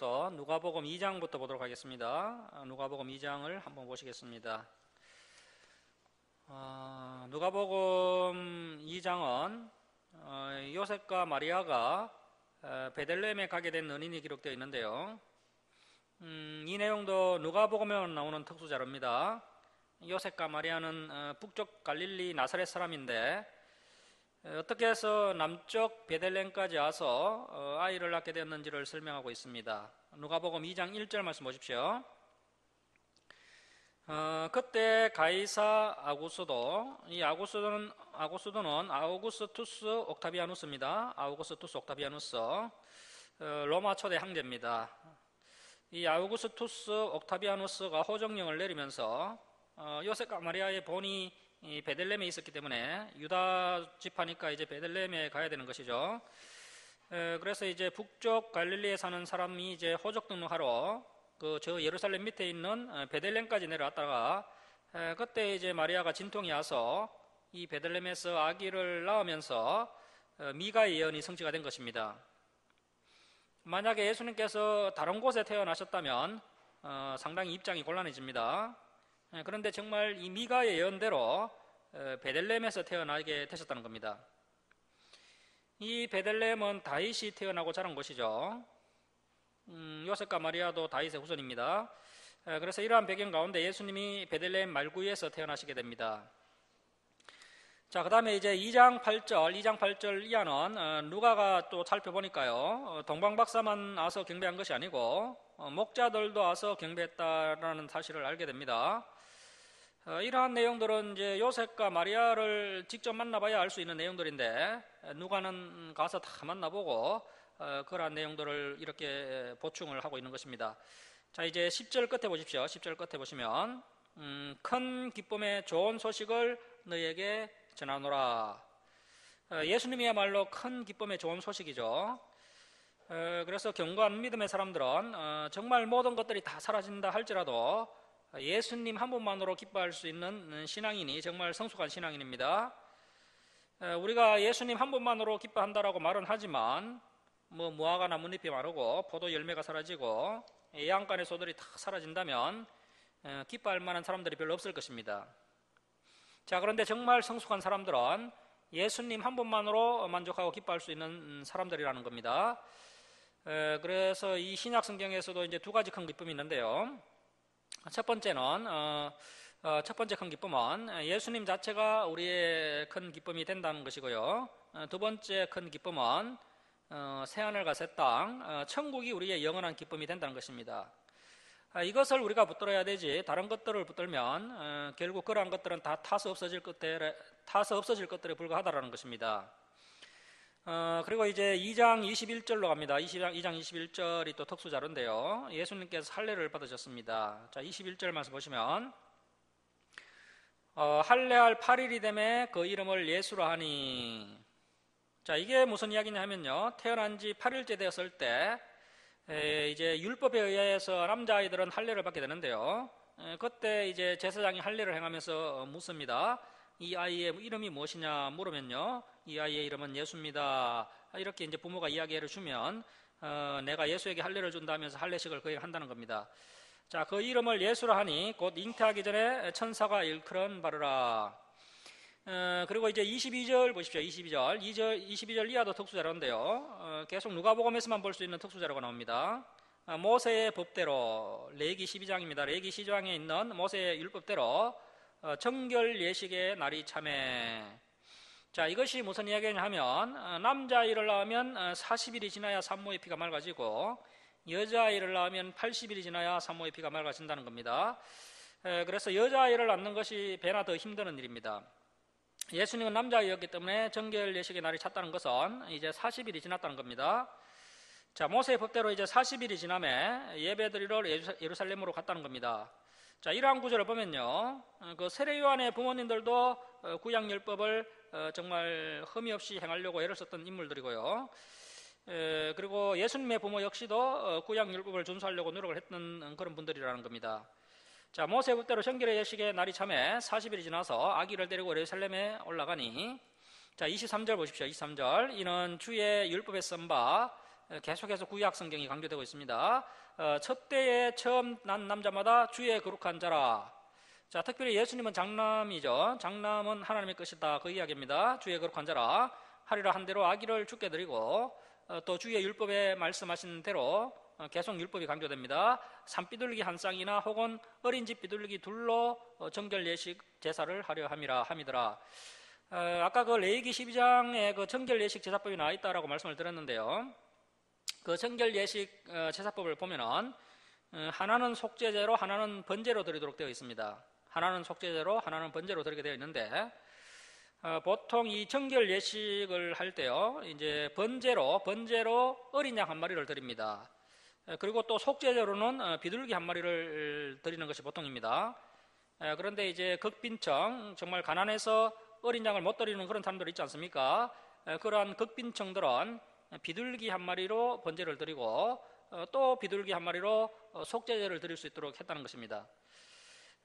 이어서 누가복음 2장부터 보도록 하겠습니다. 누가복음 2장을 한번 보시겠습니다. 누가복음 2장은 요셉과 마리아가 베들레헴에 가게 된 은인이 기록되어 있는데요. 이 내용도 누가복음에만 나오는 특수자료입니다. 요셉과 마리아는 북쪽 갈릴리 나사렛 사람인데 어떻게 해서 남쪽 베들레헴까지 와서 아이를 낳게 되었는지를 설명하고 있습니다. 누가복음 2장 1절 말씀 보십시오. 그때 가이사 아구스도, 이 아구스도는 아우구스투스 옥타비아누스입니다. 아우구스투스 옥타비아누스, 로마 초대 황제입니다. 이 아우구스투스 옥타비아누스가 호정령을 내리면서 요셉과 마리아의 본이 이 베들레헴에 있었기 때문에 유다 지파니까 이제 베들레헴에 가야 되는 것이죠. 그래서 이제 북쪽 갈릴리에 사는 사람이 이제 호적 등록하러 저 예루살렘 밑에 있는 베들레헴까지 내려왔다가 그때 이제 마리아가 진통이 와서 이 베들레헴에서 아기를 낳으면서 미가의 예언이 성취가 된 것입니다. 만약에 예수님께서 다른 곳에 태어나셨다면 상당히 입장이 곤란해집니다. 그런데 정말 이 미가의 예언대로 베들레헴에서 태어나게 되셨다는 겁니다. 이 베들레헴은 다윗이 태어나고 자란 곳이죠. 요셉과 마리아도 다윗의 후손입니다. 그래서 이러한 배경 가운데 예수님이 베들레헴 말구에서 태어나시게 됩니다. 자, 그 다음에 이제 2장 8절 이하는 누가가 또 살펴보니까요, 동방박사만 와서 경배한 것이 아니고 목자들도 와서 경배했다라는 사실을 알게 됩니다. 이러한 내용들은 이제 요셉과 마리아를 직접 만나봐야 알 수 있는 내용들인데 누가는 가서 다 만나보고 그러한 내용들을 이렇게 보충을 하고 있는 것입니다. 자, 이제 10절 끝에 보십시오. 10절 끝에 보시면 큰 기쁨의 좋은 소식을 너희에게 전하노라. 예수님이야말로 큰 기쁨의 좋은 소식이죠. 그래서 견고한 믿음의 사람들은 정말 모든 것들이 다 사라진다 할지라도 예수님 한 분만으로 기뻐할 수 있는 신앙인이 정말 성숙한 신앙인입니다. 우리가 예수님 한 분만으로 기뻐한다라고 말은 하지만 무화과 나뭇잎이 마르고 포도 열매가 사라지고 애양간의 소들이 다 사라진다면 기뻐할 만한 사람들이 별로 없을 것입니다. 자, 그런데 정말 성숙한 사람들은 예수님 한 분만으로 만족하고 기뻐할 수 있는 사람들이라는 겁니다. 그래서 이 신약 성경에서도 이제 두 가지 큰 기쁨이 있는데요. 첫 번째 큰 기쁨은 예수님 자체가 우리의 큰 기쁨이 된다는 것이고요. 두 번째 큰 기쁨은 새하늘과 새 땅, 천국이 우리의 영원한 기쁨이 된다는 것입니다. 이것을 우리가 붙들어야 되지 다른 것들을 붙들면 결국 그러한 것들은 다 타서 없어질 것들에 불과하다라는 것입니다. 그리고 이제 2장 21절로 갑니다. 2장 21절이 또 특수자료인데요. 예수님께서 할례를 받으셨습니다. 자, 21절 말씀 보시면 할례할 8일이 되매 그 이름을 예수라 하니. 자, 이게 무슨 이야기냐 하면요, 태어난 지 8일째 되었을 때 이제 율법에 의해서 남자아이들은 할례를 받게 되는데요. 그때 이제 제사장이 할례를 행하면서 묻습니다. 이 아이의 이름이 무엇이냐 물으면요, 이 아이의 이름은 예수입니다. 이렇게 이제 부모가 이야기를 주면 내가 예수에게 할례를 준다면서 할례식을 그에게 한다는 겁니다. 자, 그 이름을 예수라 하니 곧 잉태하기 전에 천사가 일컬은 바르라. 그리고 이제 22절 보십시오. 22절 이하도 특수자료인데요. 계속 누가복음에서만 볼 수 있는 특수자료가 나옵니다. 모세의 법대로, 레위기 12장입니다. 레위기 12장에 있는 모세의 율법대로 정결 예식의 날이 참에. 자, 이것이 무슨 이야기냐 하면 남자아이를 낳으면 40일이 지나야 산모의 피가 맑아지고 여자아이를 낳으면 80일이 지나야 산모의 피가 맑아진다는 겁니다. 그래서 여자아이를 낳는 것이 배나 더 힘드는 일입니다. 예수님은 남자아이였기 때문에 정결 예식의 날이 찼다는 것은 이제 40일이 지났다는 겁니다. 자, 모세의 법대로 이제 40일이 지나면 예배드리러 예루살렘으로 갔다는 겁니다. 자, 이러한 구절을 보면요, 그 세례요한의 부모님들도 구약율법을 정말 흠이 없이 행하려고 애를 썼던 인물들이고요. 그리고 예수님의 부모 역시도 구약율법을 준수하려고 노력을 했던 그런 분들이라는 겁니다. 자, 모세 법대로 정결의 예식의 날이 참에 40일이 지나서 아기를 데리고 예루살렘에 올라가니. 자, 23절 보십시오. 23절. 이는 주의 율법에 쓴 바 계속해서 구약 성경이 강조되고 있습니다. 첫 때에 처음 난 남자마다 주의 거룩한 자라. 자, 특별히 예수님은 장남이죠. 장남은 하나님의 것이다. 그 이야기입니다. 주의 거룩한 자라. 하리라 한 대로 아기를 주께 드리고 또 주의 율법에 말씀하신 대로 계속 율법이 강조됩니다. 산비둘기 한 쌍이나 혹은 어린 집 비둘기 둘로 정결 예식 제사를 하려 함이더라. 아까 그 레위기 12장에 그 정결 예식 제사법이 나와 있다라고 말씀을 드렸는데요. 그 정결 예식 제사법을 보면은 하나는 속죄제로 하나는 번제로 드리도록 되어 있습니다. 하나는 속죄제로 하나는 번제로 드리게 되어 있는데 보통 이 정결 예식을 할 때요, 이제 번제로 어린 양 한 마리를 드립니다. 그리고 또 속죄제로는 비둘기 한 마리를 드리는 것이 보통입니다. 그런데 이제 극빈청, 정말 가난해서 어린 양을 못 드리는 그런 사람들 있지 않습니까? 그러한 극빈청들은 비둘기 한 마리로 번제를 드리고 또 비둘기 한 마리로 속죄제를 드릴 수 있도록 했다는 것입니다.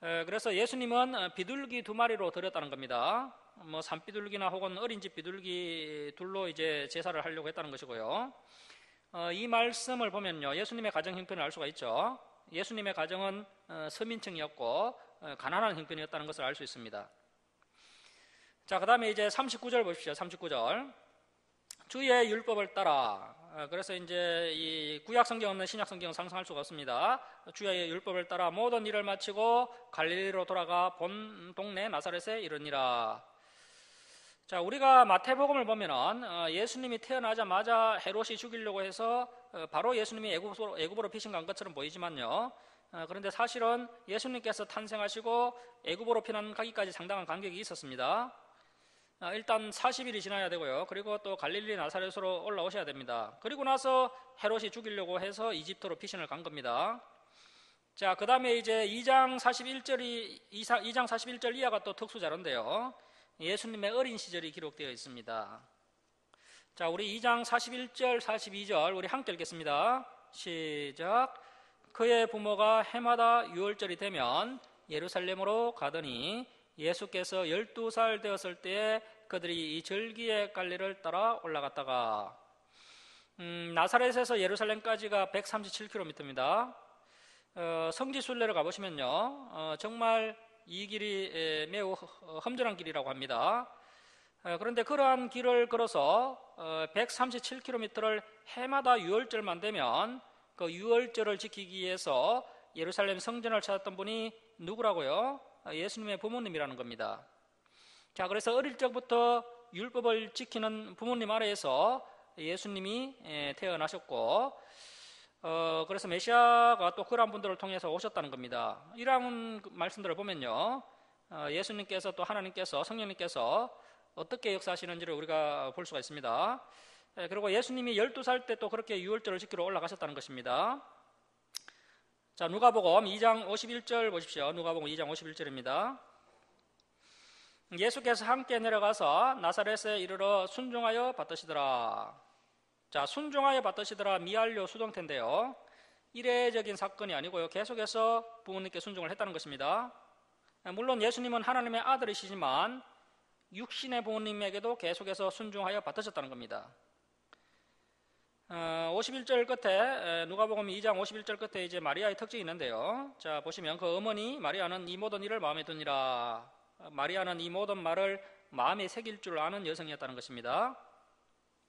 그래서 예수님은 비둘기 두 마리로 드렸다는 겁니다. 뭐 산비둘기나 혹은 어린 집 비둘기 둘로 이제 제사를 하려고 했다는 것이고요. 이 말씀을 보면요, 예수님의 가정 형편을 알 수가 있죠. 예수님의 가정은 서민층이었고 가난한 형편이었다는 것을 알 수 있습니다. 자, 그 다음에 이제 39절 보십시오. 39절. 주의 율법을 따라. 그래서 이제 이 구약 성경 없는 신약 성경은 상상할 수가 없습니다. 주의 율법을 따라 모든 일을 마치고 갈릴리로 돌아가 본 동네 나사렛에 이르니라. 자, 우리가 마태복음을 보면은 예수님이 태어나자마자 헤롯이 죽이려고 해서 바로 예수님이 애굽으로 피신간 것처럼 보이지만요. 그런데 사실은 예수님께서 탄생하시고 애굽으로 피난가기까지 상당한 간격이 있었습니다. 일단 40일이 지나야 되고요. 그리고 또 갈릴리 나사렛으로 올라오셔야 됩니다. 그리고 나서 헤롯이 죽이려고 해서 이집트로 피신을 간 겁니다. 자, 그 다음에 이제 2장 41절 이하가 또 특수 자료인데요. 예수님의 어린 시절이 기록되어 있습니다. 자, 우리 2장 41절, 42절 우리 함께 읽겠습니다. 시작. 그의 부모가 해마다 유월절이 되면 예루살렘으로 가더니 예수께서 12살 되었을 때에 그들이 이 절기의 갈래를 따라 올라갔다가 나사렛에서 예루살렘까지가 137km입니다. 성지순례를 가보시면요, 정말 이 길이 매우 험준한 길이라고 합니다. 그런데 그러한 길을 걸어서 137km를 해마다 유월절만 되면 그 유월절을 지키기 위해서 예루살렘 성전을 찾았던 분이 누구라고요? 예수님의 부모님이라는 겁니다. 자, 그래서 어릴 적부터 율법을 지키는 부모님 아래에서 예수님이 태어나셨고, 그래서 메시아가 또 그런 분들을 통해서 오셨다는 겁니다. 이런 말씀들을 보면요, 예수님께서 또 하나님께서, 성령님께서 어떻게 역사하시는지를 우리가 볼 수가 있습니다. 그리고 예수님이 12살 때 또 그렇게 유월절을 지키러 올라가셨다는 것입니다. 자, 누가복음 2장 51절 보십시오. 누가복음 2장 51절입니다. 예수께서 함께 내려가서 나사렛에 이르러 순종하여 받으시더라. 자, 순종하여 받으시더라 미알료 수동태인데요, 이례적인 사건이 아니고요, 계속해서 부모님께 순종을 했다는 것입니다. 물론 예수님은 하나님의 아들이시지만 육신의 부모님에게도 계속해서 순종하여 받으셨다는 겁니다. 51절 끝에, 누가복음 2장 51절 끝에 이제 마리아의 특징이 있는데요. 자, 보시면 그 어머니 마리아는 이 모든 일을 마음에 두니라. 마리아는 이 모든 말을 마음에 새길 줄 아는 여성이었다는 것입니다.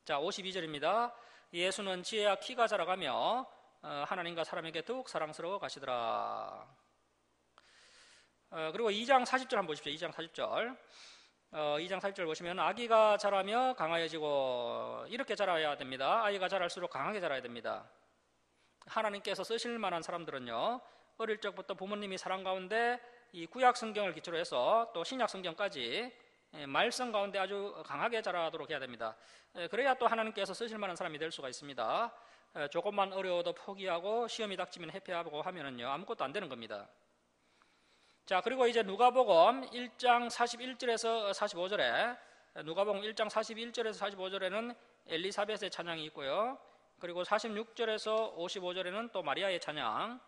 자, 52절입니다. 예수는 지혜와 키가 자라가며 하나님과 사람에게 더욱 사랑스러워 가시더라. 그리고 2장 40절 한번 보십시오. 2장 40절. 2장 40절 보시면 아기가 자라며 강하여지고, 이렇게 자라야 됩니다. 아이가 자랄수록 강하게 자라야 됩니다. 하나님께서 쓰실 만한 사람들은요, 어릴 적부터 부모님이 사랑 가운데 이 구약 성경을 기초로 해서 또 신약 성경까지 말씀 가운데 아주 강하게 자라도록 해야 됩니다. 그래야 또 하나님께서 쓰실 만한 사람이 될 수가 있습니다. 조금만 어려워도 포기하고 시험이 닥치면 회피하고 하면은요, 아무것도 안 되는 겁니다. 자, 그리고 이제 누가복음 1장 41절에서 45절에, 누가복음 1장 41절에서 45절에는 엘리사벳의 찬양이 있고요. 그리고 46절에서 55절에는 또 마리아의 찬양,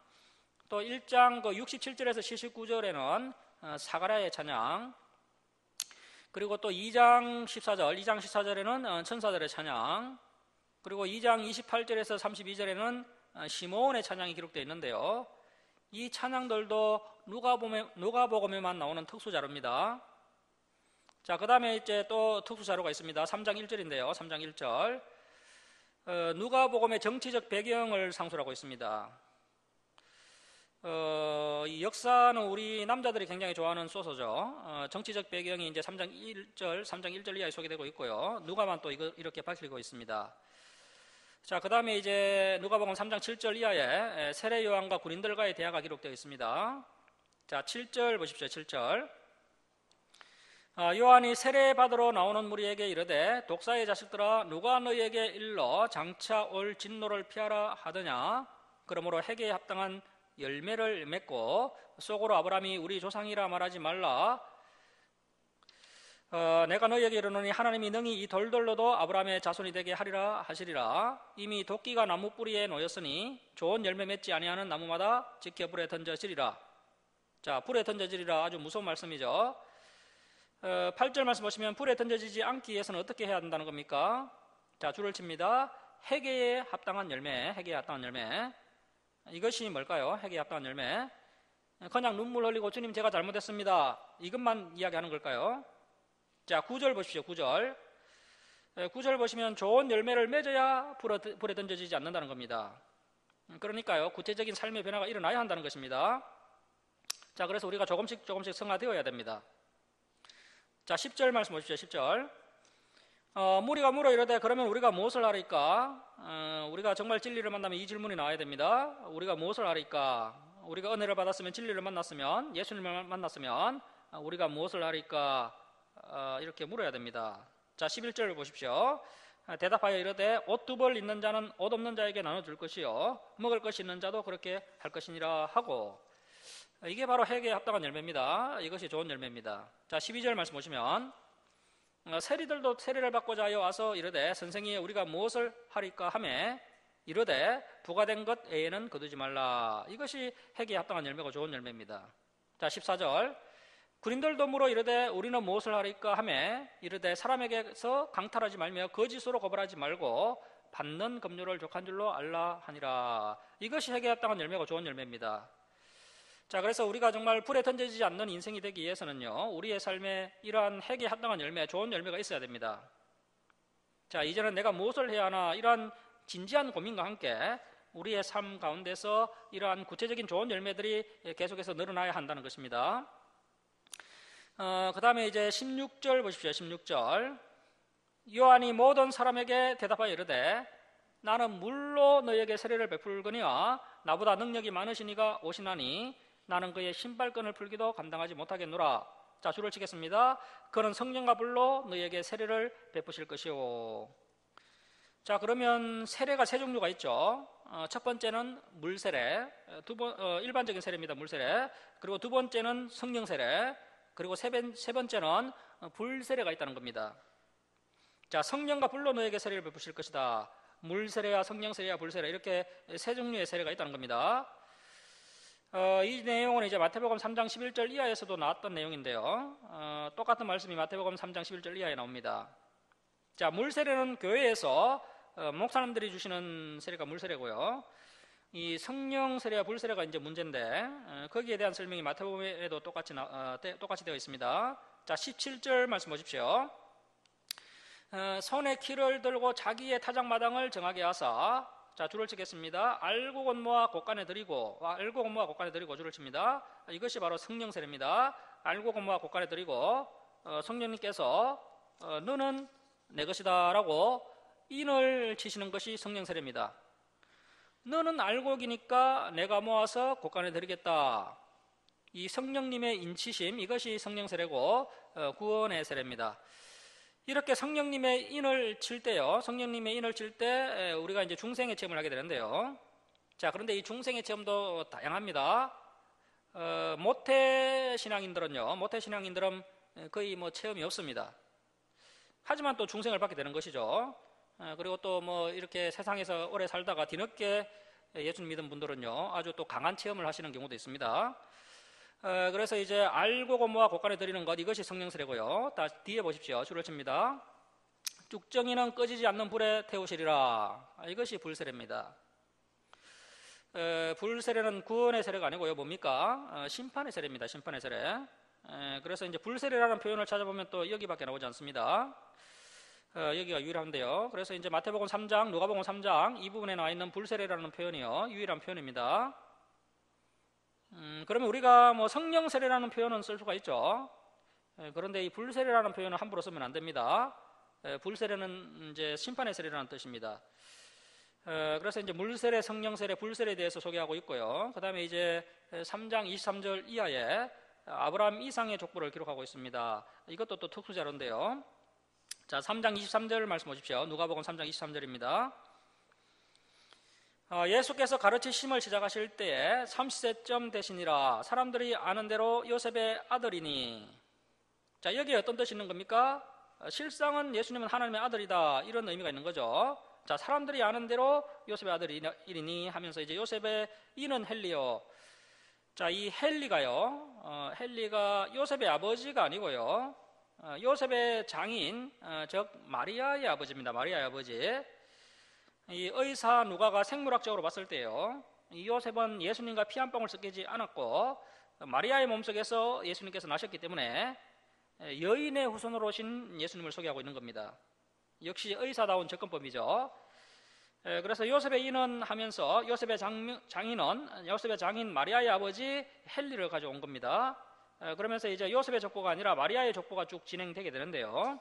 또 1장 67절에서 79절에는 사가랴의 찬양, 그리고 또 2장 14절에는 천사들의 찬양, 그리고 2장 28절에서 32절에는 시므온의 찬양이 기록되어 있는데요. 이 찬양들도 누가복음에만 나오는 특수 자료입니다. 자, 그 다음에 이제 또 특수 자료가 있습니다. 3장 1절인데요. 3장 1절. 누가복음의 정치적 배경을 상술하고 있습니다. 이 역사는 우리 남자들이 굉장히 좋아하는 소서죠. 정치적 배경이 이제 3장 1절 이하에 소개되고 있고요. 누가만 또 이렇게 밝히고 있습니다. 자, 그 다음에 이제 누가복음 3장 7절 이하에 세례 요한과 군인들과의 대화가 기록되어 있습니다. 자, 7절 보십시오. 7절. 요한이 세례 받으러 나오는 무리에게 이르되 독사의 자식들아 누가 너희에게 일러 장차 올 진노를 피하라 하더냐. 그러므로 회개에 합당한 열매를 맺고 속으로 아브라함이 우리 조상이라 말하지 말라. 내가 너희에게 이르노니 하나님이 능히 이 돌들로도 아브라함의 자손이 되게 하리라 하시리라. 이미 도끼가 나무 뿌리에 놓였으니 좋은 열매 맺지 아니하는 나무마다 지켜 불에 던져지리라. 자, 불에 던져지리라. 아주 무서운 말씀이죠. 8절 말씀 보시면 불에 던져지지 않기 위해서는 어떻게 해야 한다는 겁니까? 자, 줄을 칩니다. 회개에 합당한 열매, 회개에 합당한 열매. 이것이 뭘까요? 회개에 합당한 열매. 그냥 눈물 흘리고 주님 제가 잘못했습니다, 이것만 이야기하는 걸까요? 자, 9절 보십시오. 9절. 9절 보시면 좋은 열매를 맺어야 불에 던져지지 않는다는 겁니다. 그러니까요, 구체적인 삶의 변화가 일어나야 한다는 것입니다. 자, 그래서 우리가 조금씩 성화되어야 됩니다. 자, 10절 말씀 보십시오. 10절. 무리가 물어 이르되 그러면 우리가 무엇을 하리까? 우리가 정말 진리를 만나면 이 질문이 나와야 됩니다. 우리가 무엇을 하리까? 우리가 은혜를 받았으면, 진리를 만났으면, 예수님을 만났으면 우리가 무엇을 하리까? 이렇게 물어야 됩니다. 자, 11절 보십시오. 대답하여 이르되 옷 두 벌 있는 자는 옷 없는 자에게 나눠줄 것이요 먹을 것이 있는 자도 그렇게 할 것이니라 하고, 이게 바로 회개에 합당한 열매입니다. 이것이 좋은 열매입니다. 자, 12절 말씀 보시면 세리들도 세례를 받고자 하여 와서 이르되 선생이 우리가 무엇을 하리까 하매 이르되 부과된 것 외에는 거두지 말라. 이것이 회개에 합당한 열매고 좋은 열매입니다. 자, 14절. 군인들도 물어 이르되 우리는 무엇을 하리까 하매 이르되 사람에게서 강탈하지 말며 거짓으로 고발하지 말고 받는 급료를 족한 줄로 알라 하니라. 이것이 회개에 합당한 열매고 좋은 열매입니다. 자, 그래서 우리가 정말 불에 던져지지 않는 인생이 되기 위해서는요, 우리의 삶에 이러한 회개에 합당한 열매, 좋은 열매가 있어야 됩니다. 자, 이제는 내가 무엇을 해야 하나, 이러한 진지한 고민과 함께 우리의 삶 가운데서 이러한 구체적인 좋은 열매들이 계속해서 늘어나야 한다는 것입니다. 그 다음에 이제 16절 보십시오. 16절. 요한이 모든 사람에게 대답하여 이르되 나는 물로 너희에게 세례를 베풀거니와 나보다 능력이 많으시니가 오시나니 나는 그의 신발끈을 풀기도 감당하지 못하겠노라. 자, 줄을 치겠습니다. 그는 성령과 불로 너희에게 세례를 베푸실 것이오. 자, 그러면 세례가 세 종류가 있죠. 첫 번째는 물세례, 일반적인 세례입니다. 물세례. 그리고 두 번째는 성령 세례, 그리고 세 번째는 불세례가 있다는 겁니다. 자, 성령과 불로 너에게 세례를 베푸실 것이다. 물세례와 성령세례와 불세례, 이렇게 세 종류의 세례가 있다는 겁니다. 이 내용은 이제 마태복음 3장 11절 이하에서도 나왔던 내용인데요. 똑같은 말씀이 마태복음 3장 11절 이하에 나옵니다. 자, 물세례는 교회에서 목사님들이 주시는 세례가 물세례고요. 이 성령세례와 불세례가 이제 문제인데, 거기에 대한 설명이 마태복음에도 똑같이 되어 있습니다. 자, 17절 말씀 보십시오. 손에 키를 들고 자기의 타작마당을 정하게 하사, 자, 줄을 치겠습니다. 알고 건모와 곳간에 드리고, 줄을 칩니다. 이것이 바로 성령세례입니다. 알고 건모와 곳간에 드리고, 성령님께서 너는 내 것이다 라고 인을 치시는 것이 성령세례입니다. 너는 알곡이니까 내가 모아서 곳간에 드리겠다. 이 성령님의 인치심, 이것이 성령세례고 구원의 세례입니다. 이렇게 성령님의 인을 칠 때요, 성령님의 인을 칠 때 우리가 이제 중생의 체험을 하게 되는데요. 자, 그런데 이 중생의 체험도 다양합니다. 모태 신앙인들은 거의 체험이 없습니다. 하지만 또 중생을 받게 되는 것이죠. 그리고 또 이렇게 세상에서 오래 살다가 뒤늦게 예수님 믿은 분들은요, 아주 또 강한 체험을 하시는 경우도 있습니다. 그래서 이제 알고 건모와 곳간에 드리는 것, 이것이 성령세례고요. 뒤에 보십시오. 줄을 칩니다. 쭉정이는 꺼지지 않는 불에 태우시리라. 이것이 불세례입니다. 불세례는 구원의 세례가 아니고요. 뭡니까? 심판의 세례입니다. 심판의 세례. 그래서 이제 불세례라는 표현을 찾아보면 또 여기밖에 나오지 않습니다. 여기가 유일한데요. 그래서 이제 마태복음 3장, 누가복음 3장 이 부분에 나와 있는 불세례라는 표현이요, 유일한 표현입니다. 그러면 우리가 뭐 성령 세례라는 표현은 쓸 수가 있죠. 그런데 이 불세례라는 표현은 함부로 쓰면 안 됩니다. 불세례는 이제 심판의 세례라는 뜻입니다. 그래서 이제 물세례, 성령세례, 불세례에 대해서 소개하고 있고요. 그 다음에 이제 3장 23절 이하에 아브라함 이상의 족보를 기록하고 있습니다. 이것도 또 특수자료인데요. 자, 3장 23절 말씀 보십시오. 누가복음 3장 23절입니다. 예수께서 가르치심을 시작하실 때에 30세쯤 되시니라. 사람들이 아는 대로 요셉의 아들이니. 자, 여기에 어떤 뜻이 있는 겁니까? 실상은 예수님은 하나님의 아들이다, 이런 의미가 있는 거죠. 자, 사람들이 아는 대로 요셉의 아들이니 하면서 이제 요셉의 이는 헬리요. 자, 이 헬리가요, 헬리가 요셉의 아버지가 아니고요, 요셉의 장인, 즉 마리아의 아버지입니다. 마리아의 아버지. 이 의사 누가가 생물학적으로 봤을 때요, 이 요셉은 예수님과 피 한 방울 섞이지 않았고 마리아의 몸속에서 예수님께서 나셨기 때문에 여인의 후손으로 오신 예수님을 소개하고 있는 겁니다. 역시 의사다운 접근법이죠. 그래서 요셉의 인은 하면서 요셉의 장인은 요셉의 장인 마리아의 아버지 헬리를 가져온 겁니다. 그러면서 이제 요셉의 족보가 아니라 마리아의 족보가 쭉 진행되게 되는데요.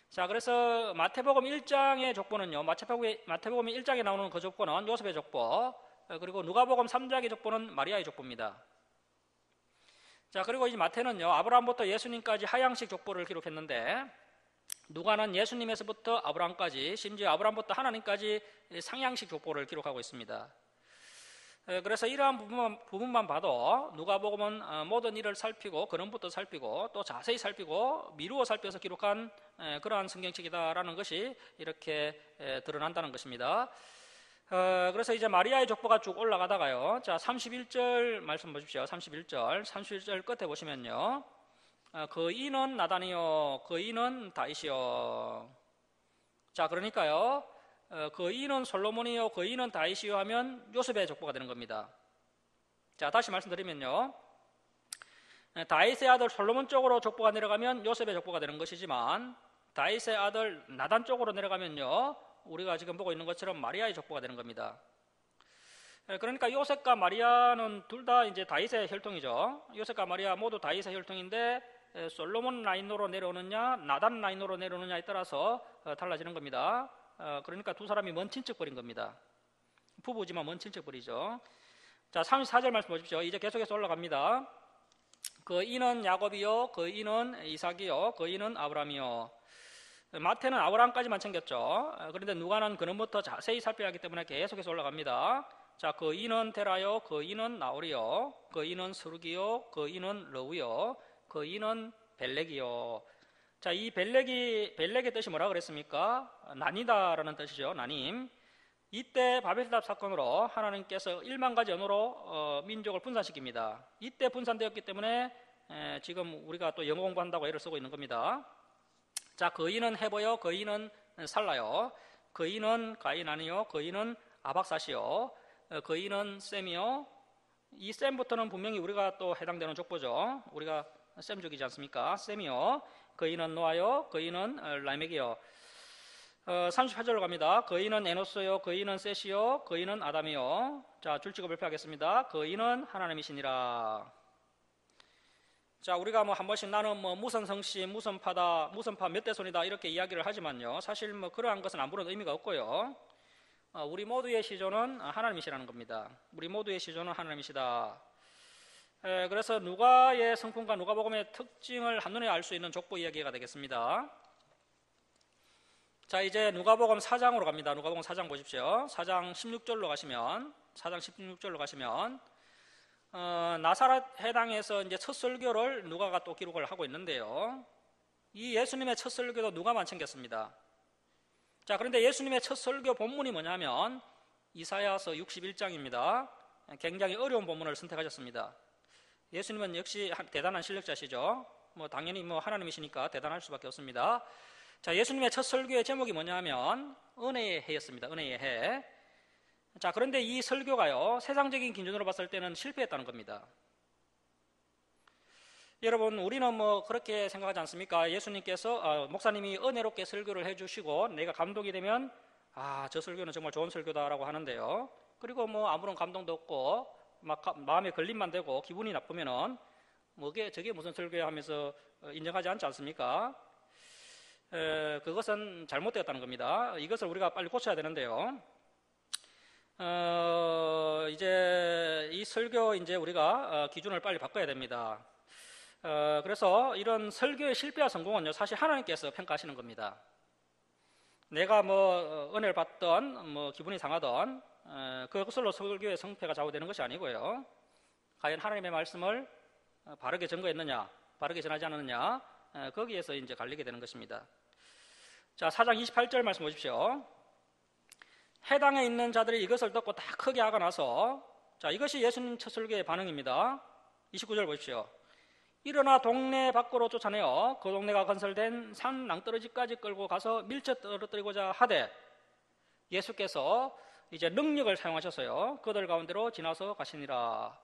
자, 그래서 마태복음 1장의 족보는요, 마태복음 1장에 나오는 그 족보는 요셉의 족보, 그리고 누가복음 3장의 족보는 마리아의 족보입니다. 자, 그리고 이 마태는요, 아브라함부터 예수님까지 하향식 족보를 기록했는데, 누가는 예수님에서부터 아브라함까지, 심지어 아브라함부터 하나님까지 상향식 족보를 기록하고 있습니다. 그래서 이러한 부분만 봐도 누가복음은 모든 일을 살피고 근원부터 살피고 또 자세히 살피고 미루어 살펴서 기록한 그러한 성경책이다라는 것이 이렇게 드러난다는 것입니다. 그래서 이제 마리아의 족보가 쭉 올라가다가요, 자, 31절 말씀 보십시오. 31절 끝에 보시면요, 그 이는 나단이요, 그 이는 다윗이요. 자, 그러니까요, 그 이는 솔로몬이요, 그 이는 다윗이요 하면 요셉의 족보가 되는 겁니다. 자, 다시 말씀드리면요, 다윗의 아들 솔로몬 쪽으로 족보가 내려가면 요셉의 족보가 되는 것이지만, 다윗의 아들 나단 쪽으로 내려가면요, 우리가 지금 보고 있는 것처럼 마리아의 족보가 되는 겁니다. 그러니까 요셉과 마리아는 둘 다 이제 다윗의 혈통이죠. 요셉과 마리아 모두 다윗의 혈통인데 솔로몬 라인으로 내려오느냐 나단 라인으로 내려오느냐에 따라서 달라지는 겁니다. 그러니까 두 사람이 먼 친척벌인 겁니다. 부부지만 먼 친척벌이죠. 자, 34절 말씀 보십시오. 이제 계속해서 올라갑니다. 그 이는 야곱이요, 그 이는 이삭이요, 그 이는 아브라함이요. 마태는 아브라함까지만 챙겼죠. 그런데 누가는 그놈부터 자세히 살펴야 하기 때문에 계속해서 올라갑니다. 자, 그 이는 테라요, 그 이는 나홀이요, 그 이는 스루기요, 그 이는 러우요, 그 이는 벨렉이요. 자, 이 벨렉의 뜻이 뭐라 그랬습니까? 나뉘다라는 뜻이죠. 나님. 이때 바벨탑 사건으로 하나님께서 1만 가지 언어로 민족을 분산시킵니다. 이때 분산되었기 때문에 지금 우리가 또 영어 공부한다고 애를 쓰고 있는 겁니다. 자, 그 이는 헤보요, 그 이는 살라요, 그 이는 가이난이요, 그 이는 아박사시요, 그 이는 셈이요. 이 셈부터는 분명히 우리가 또 해당되는 족보죠. 우리가 셈족이지 않습니까? 셈이요. 그 이는 노아요, 그 이는 라멕이요. 38절로 갑니다. 그 이는 에노스요, 그 이는 셋이요, 그 이는 아담이요. 자, 줄치고 발표하겠습니다. 그 이는 하나님이시니라. 자, 우리가 뭐 한 번씩 나는 뭐 무슨 성씨, 무슨 파다, 무슨 파 몇 대손이다 이렇게 이야기를 하지만요, 사실 뭐 그러한 것은 아무런 의미가 없고요. 우리 모두의 시조는 하나님이시라는 겁니다. 우리 모두의 시조는 하나님이시다. 그래서 누가의 성품과 누가복음의 특징을 한눈에 알 수 있는 족보 이야기가 되겠습니다. 자, 이제 누가복음 4장으로 갑니다. 누가복음 4장 보십시오. 4장 16절로 가시면 나사렛 해당에서 이제 첫 설교를 누가가 또 기록을 하고 있는데요, 이 예수님의 첫 설교도 누가만 챙겼습니다. 자, 그런데 예수님의 첫 설교 본문이 뭐냐면 이사야서 61장입니다. 굉장히 어려운 본문을 선택하셨습니다. 예수님은 역시 대단한 실력자시죠. 뭐 당연히 뭐 하나님이시니까 대단할 수밖에 없습니다. 자, 예수님의 첫 설교의 제목이 뭐냐 하면 은혜의 해였습니다. 은혜의 해. 자, 그런데 이 설교가요, 세상적인 기준으로 봤을 때는 실패했다는 겁니다. 여러분, 우리는 뭐 그렇게 생각하지 않습니까? 예수님께서, 목사님이 은혜롭게 설교를 해주시고 내가 감동이 되면 저 설교는 정말 좋은 설교다라고 하는데요. 그리고 뭐 아무런 감동도 없고 막 마음에 걸림만 되고 기분이 나쁘면은 저게 무슨 설교야 하면서 인정하지 않지 않습니까? 그것은 잘못되었다는 겁니다. 이것을 우리가 빨리 고쳐야 되는데요. 이제 이 설교 이제 우리가 기준을 빨리 바꿔야 됩니다. 그래서 이런 설교의 실패와 성공은요, 사실 하나님께서 평가하시는 겁니다. 내가 뭐 은혜를 받던 뭐 기분이 상하던 그것으로 설교의 성패가 좌우되는 것이 아니고요. 과연 하나님의 말씀을 바르게 전거했느냐, 바르게 전하지 않았느냐, 거기에서 이제 갈리게 되는 것입니다. 자, 4장 28절 말씀 보십시오. 해당에 있는 자들이 이것을 듣고 다 크게 화가 나서, 자, 이것이 예수님 첫 설교의 반응입니다. 29절 보십시오. 일어나 동네 밖으로 쫓아내어 그 동네가 건설된 산 낭떠러지까지 끌고 가서 밀쳐 떨어뜨리고자 하되, 예수께서 이제 능력을 사용하셔서요, 그들 가운데로 지나서 가시니라.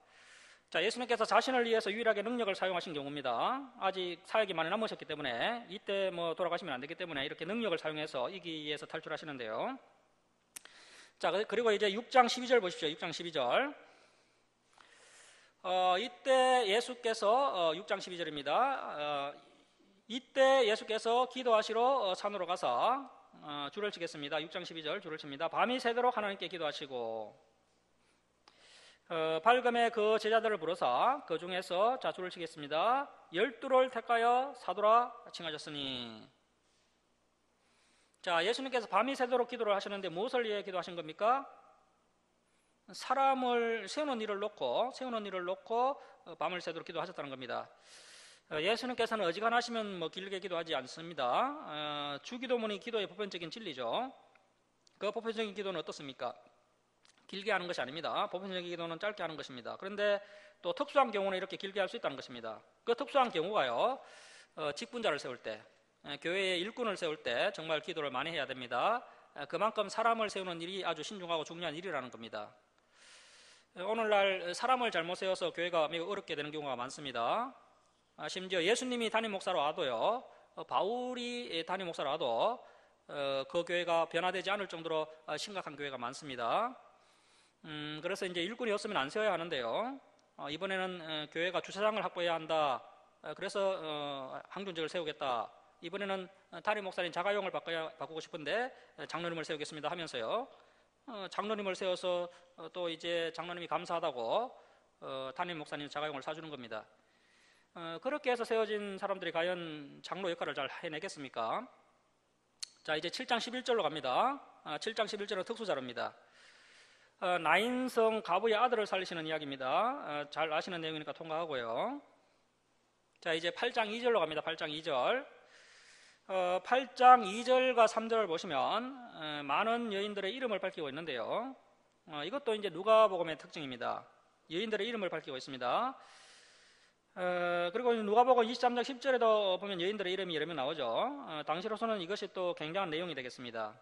자, 예수님께서 자신을 위해서 유일하게 능력을 사용하신 경우입니다. 아직 사역이 많이 남으셨기 때문에 이때 뭐 돌아가시면 안 되기 때문에 이렇게 능력을 사용해서 이 기에서 탈출하시는데요. 자, 그리고 이제 6장 12절 보십시오. 6장 12절. 이때 예수께서 6장 12절입니다. 이때 예수께서 기도하시러 산으로 가서 줄을 치겠습니다. 6장 12절 줄을 칩니다. 밤이 새도록 하나님께 기도하시고, 밝음에 그 제자들을 부르사 그 중에서 자 줄을 치겠습니다. 12를 택하여 사도라 칭하셨으니. 자, 예수님께서 밤이 새도록 기도를 하셨는데 무엇을 위해 기도하신 겁니까? 사람을 세우는 일을 놓고 밤을 새도록 기도하셨다는 겁니다. 예수님께서는 어지간하시면 뭐 길게 기도하지 않습니다. 주기도문이 기도의 보편적인 진리죠. 그 보편적인 기도는 어떻습니까? 길게 하는 것이 아닙니다. 보편적인 기도는 짧게 하는 것입니다. 그런데 또 특수한 경우는 이렇게 길게 할 수 있다는 것입니다. 그 특수한 경우가요, 직분자를 세울 때, 교회의 일꾼을 세울 때 정말 기도를 많이 해야 됩니다. 그만큼 사람을 세우는 일이 아주 신중하고 중요한 일이라는 겁니다. 오늘날 사람을 잘못 세워서 교회가 매우 어렵게 되는 경우가 많습니다. 심지어 예수님이 담임 목사로 와도요, 바울이 담임 목사로 와도 그 교회가 변화되지 않을 정도로 심각한 교회가 많습니다. 그래서 이제 일꾼이 없으면 안 세워야 하는데요. 이번에는 교회가 주차장을 확보해야 한다. 그래서 항준직을 세우겠다. 이번에는 담임 목사님 자가용을 바꾸고 싶은데 장로님을 세우겠습니다 하면서요. 장로님을 세워서 또 이제 장로님이 감사하다고 담임 목사님 자가용을 사주는 겁니다. 그렇게 해서 세워진 사람들이 과연 장로 역할을 잘 해내겠습니까? 자, 이제 7장 11절로 갑니다. 7장 11절은 특수자료입니다. 나인성 가부의 아들을 살리시는 이야기입니다. 잘 아시는 내용이니까 통과하고요. 자, 이제 8장 2절로 갑니다. 8장 2절. 8장 2절과 3절을 보시면 많은 여인들의 이름을 밝히고 있는데요. 이것도 이제 누가복음의 특징입니다. 여인들의 이름을 밝히고 있습니다. 그리고 누가복음 23장 10절에도 보면 여인들의 이름이 여러 명 나오죠. 당시로서는 이것이 또 굉장한 내용이 되겠습니다.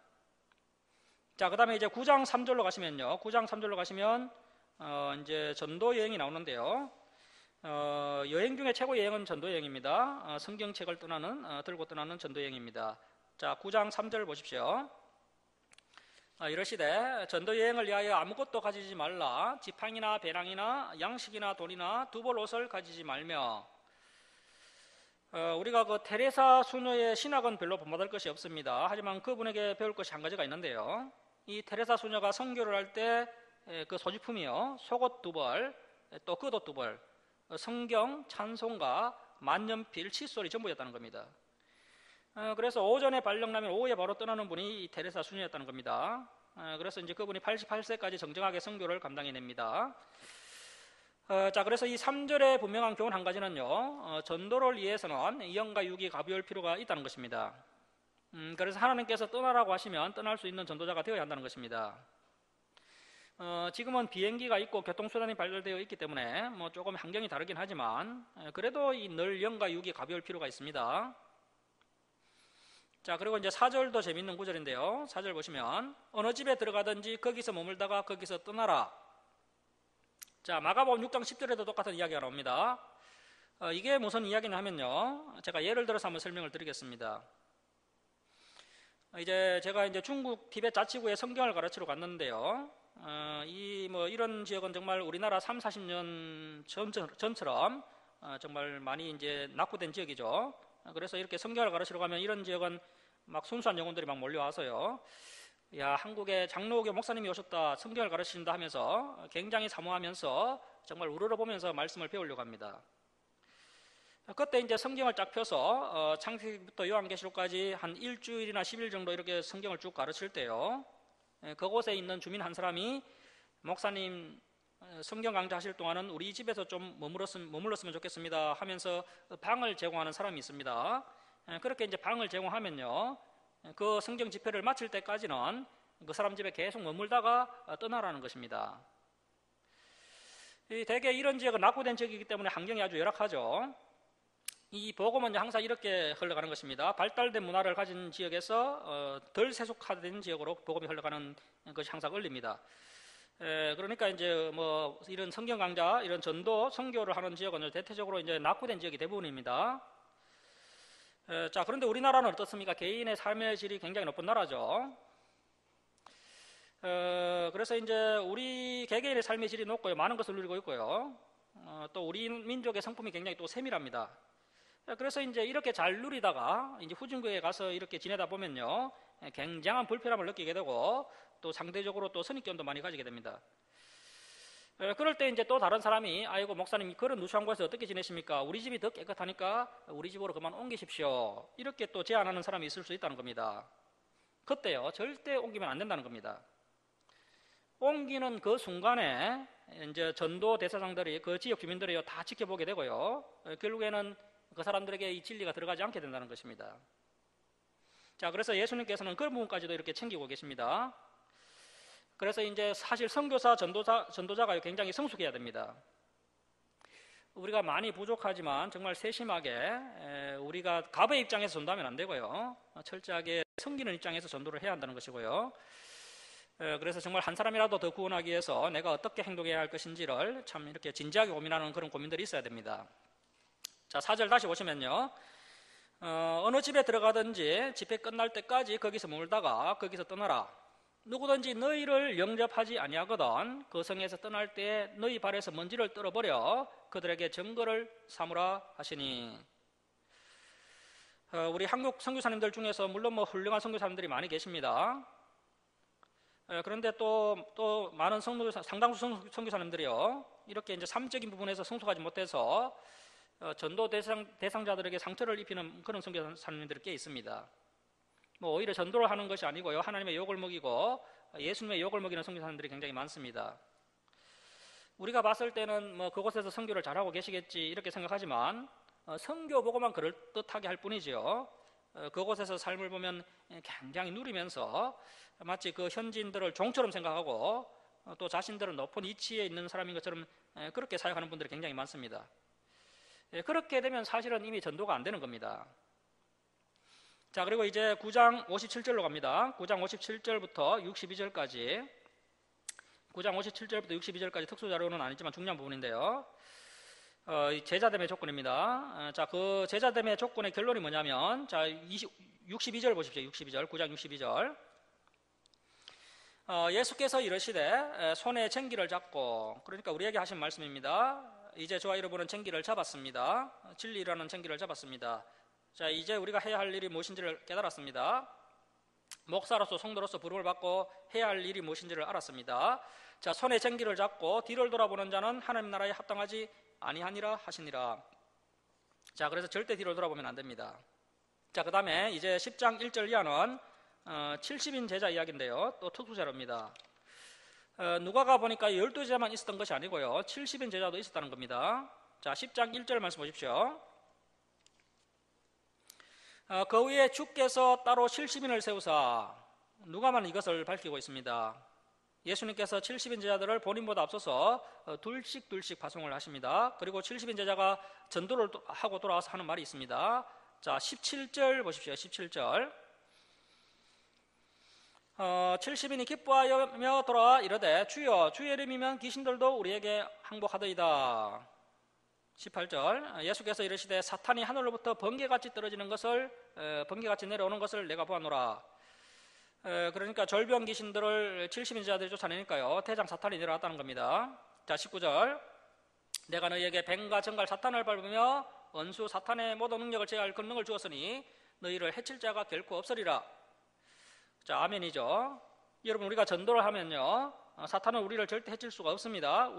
자, 그 다음에 이제 9장 3절로 가시면요. 9장 3절로 가시면 이제 전도 여행이 나오는데요. 여행 중에 최고 여행은 전도 여행입니다. 성경책을 들고 떠나는 전도 여행입니다. 자, 9장 3절 보십시오. 이러시되 전도 여행을 위하여 아무것도 가지지 말라. 지팡이나 배낭이나 양식이나 돈이나 두벌 옷을 가지지 말며. 우리가 그 테레사 수녀의 신학은 별로 본받을 것이 없습니다. 하지만 그분에게 배울 것이 한 가지가 있는데요. 이 테레사 수녀가 선교를 할 때 그 소지품이요, 속옷 2벌, 또 겉옷 2벌, 성경, 찬송가, 만년필, 칫솔이 전부였다는 겁니다. 그래서 오전에 발령나면 오후에 바로 떠나는 분이 이 테레사 수녀였다는 겁니다. 그래서 이제 그분이 88세까지 정정하게 선교를 감당해냅니다. 자, 그래서 이 3절의 분명한 교훈 한 가지는요, 전도를 위해서는 영과 육이 가벼울 필요가 있다는 것입니다. 그래서 하나님께서 떠나라고 하시면 떠날 수 있는 전도자가 되어야 한다는 것입니다. 지금은 비행기가 있고 교통수단이 발달되어 있기 때문에 뭐 조금 환경이 다르긴 하지만 그래도 이 늘 영과 육이 가벼울 필요가 있습니다. 자, 그리고 이제 4절도 재밌는 구절인데요. 4절 보시면 어느 집에 들어가든지 거기서 머물다가 거기서 떠나라. 자, 마가복음 6장 10절에도 똑같은 이야기가 나옵니다. 이게 무슨 이야기냐 하면요. 제가 예를 들어서 한번 설명을 드리겠습니다. 제가 이제 중국 티베트 자치구에 성경을 가르치러 갔는데요. 이런 지역은 정말 우리나라 3, 40년 전처럼 정말 많이 이제 낙후된 지역이죠. 그래서 이렇게 성경을 가르치러 가면 이런 지역은 막 순수한 영혼들이 막 몰려와서요. 야, 한국에 장로교 목사님이 오셨다, 성경을 가르치신다 하면서 굉장히 사모하면서 정말 우러러보면서 말씀을 배우려고 합니다. 그때 이제 성경을 쫙 펴서 창세기부터 요한계시록까지 한 일주일이나 10일 정도 이렇게 성경을 쭉 가르칠 때요. 그곳에 있는 주민 한 사람이 목사님 성경 강좌하실 동안은 우리 집에서 좀 머물렀으면 좋겠습니다 하면서 방을 제공하는 사람이 있습니다. 그렇게 이제 방을 제공하면요. 그 성경 집회를 마칠 때까지는 그 사람 집에 계속 머물다가 떠나라는 것입니다. 대개 이런 지역은 낙후된 지역이기 때문에 환경이 아주 열악하죠. 이 복음은 항상 이렇게 흘러가는 것입니다. 발달된 문화를 가진 지역에서 덜 세속화된 지역으로 복음이 흘러가는 것이 항상 을립니다. 그러니까 이제 뭐 이런 성경 강좌, 이런 전도, 선교를 하는 지역은 대체적으로 이제 낙후된 지역이 대부분입니다. 자, 그런데 우리나라는 어떻습니까? 개인의 삶의 질이 굉장히 높은 나라죠. 그래서 이제 우리 개개인의 삶의 질이 높고요, 많은 것을 누리고 있고요. 또 우리 민족의 성품이 굉장히 또 세밀합니다. 그래서 이제 이렇게 잘 누리다가 이제 후진국에 가서 이렇게 지내다 보면요, 굉장한 불편함을 느끼게 되고 또 상대적으로 또 선입견도 많이 가지게 됩니다. 그럴 때 이제 또 다른 사람이 아이고 목사님 그런 누추한 곳에서 어떻게 지내십니까? 우리 집이 더 깨끗하니까 우리 집으로 그만 옮기십시오. 이렇게 또 제안하는 사람이 있을 수 있다는 겁니다. 그때요, 절대 옮기면 안 된다는 겁니다. 옮기는 그 순간에 이제 전도 대사장들이 그 지역 주민들이요 다 지켜보게 되고요, 결국에는 그 사람들에게 이 진리가 들어가지 않게 된다는 것입니다. 자, 그래서 예수님께서는 그런 부분까지도 이렇게 챙기고 계십니다. 그래서 이제 사실 선교사, 전도자가 굉장히 성숙해야 됩니다. 우리가 많이 부족하지만 정말 세심하게 우리가 갑의 입장에서 전도하면 안 되고요, 철저하게 섬기는 입장에서 전도를 해야 한다는 것이고요. 그래서 정말 한 사람이라도 더 구원하기 위해서 내가 어떻게 행동해야 할 것인지를 참 이렇게 진지하게 고민하는 그런 고민들이 있어야 됩니다. 자, 4절 다시 보시면요. 어느 집에 들어가든지 집회 끝날 때까지 거기서 머물다가 거기서 떠나라. 누구든지 너희를 영접하지 아니하거든 그 성에서 떠날 때 너희 발에서 먼지를 떨어버려 그들에게 증거를 삼으라 하시니. 우리 한국 선교사님들 중에서 물론 뭐 훌륭한 선교사님들이 많이 계십니다. 그런데 또 많은 상당수 선교사님들이요 이렇게 이제 삶적인 부분에서 성숙하지 못해서 전도 대상자들에게 상처를 입히는 그런 선교사님들이 꽤 있습니다. 뭐 오히려 전도를 하는 것이 아니고요, 하나님의 욕을 먹이고 예수님의 욕을 먹이는 선교사님들이 굉장히 많습니다. 우리가 봤을 때는 뭐 그곳에서 선교를 잘하고 계시겠지 이렇게 생각하지만 선교 보고만 그럴듯하게 할 뿐이지요. 그곳에서 삶을 보면 굉장히 누리면서 마치 그 현지인들을 종처럼 생각하고 또 자신들은 높은 위치에 있는 사람인 것처럼 그렇게 사역하는 분들이 굉장히 많습니다. 그렇게 되면 사실은 이미 전도가 안 되는 겁니다. 자, 그리고 이제 9장 57절로 갑니다. 9장 57절부터 62절까지 9장 57절부터 62절까지 특수자료는 아니지만 중요한 부분인데요. 제자됨의 조건입니다. 자, 그 제자됨의 조건의 결론이 뭐냐면, 자, 62절 보십시오. 62절, 9장 62절. 예수께서 이르시되 손에 쟁기를 잡고, 그러니까 우리에게 하신 말씀입니다. 이제 저와 여러분은 쟁기를 잡았습니다. 진리라는 쟁기를 잡았습니다. 자, 이제 우리가 해야 할 일이 무엇인지를 깨달았습니다. 목사로서 성도로서 부름을 받고 해야 할 일이 무엇인지를 알았습니다. 자, 손에 쟁기를 잡고 뒤를 돌아보는 자는 하나님 나라에 합당하지 아니하니라 하시니라. 자, 그래서 절대 뒤를 돌아보면 안 됩니다. 자, 그 다음에 이제 10장 1절 이하는 70인 제자 이야기인데요, 또 특수자료입니다. 누가가 보니까 12제자만 있었던 것이 아니고요, 70인 제자도 있었다는 겁니다. 자, 10장 1절 말씀 보십시오. 그 위에 주께서 따로 70인을 세우사, 누가만 이것을 밝히고 있습니다. 예수님께서 70인 제자들을 본인보다 앞서서 둘씩 파송을 하십니다. 그리고 70인 제자가 전도를 하고 돌아와서 하는 말이 있습니다. 자, 17절 보십시오. 17절. 70인이 기뻐하며 돌아와 이르되 주여 주의 이름이면 귀신들도 우리에게 항복하더이다. 18절 예수께서 이르시되 사탄이 하늘로부터 번개같이 떨어지는 것을 번개같이 내려오는 것을 내가 보았노라. 그러니까 절병 귀신들을 70인 자들이 쫓아내니까요 대장 사탄이 내려왔다는 겁니다. 자 19절 내가 너희에게 뱀과 정갈 사탄을 밟으며 원수 사탄의 모든 능력을 제어할 권능을 주었으니 너희를 해칠 자가 결코 없으리라. 자 아멘이죠. 여러분 우리가 전도를 하면요 사탄은 우리를 절대 해칠 수가 없습니다.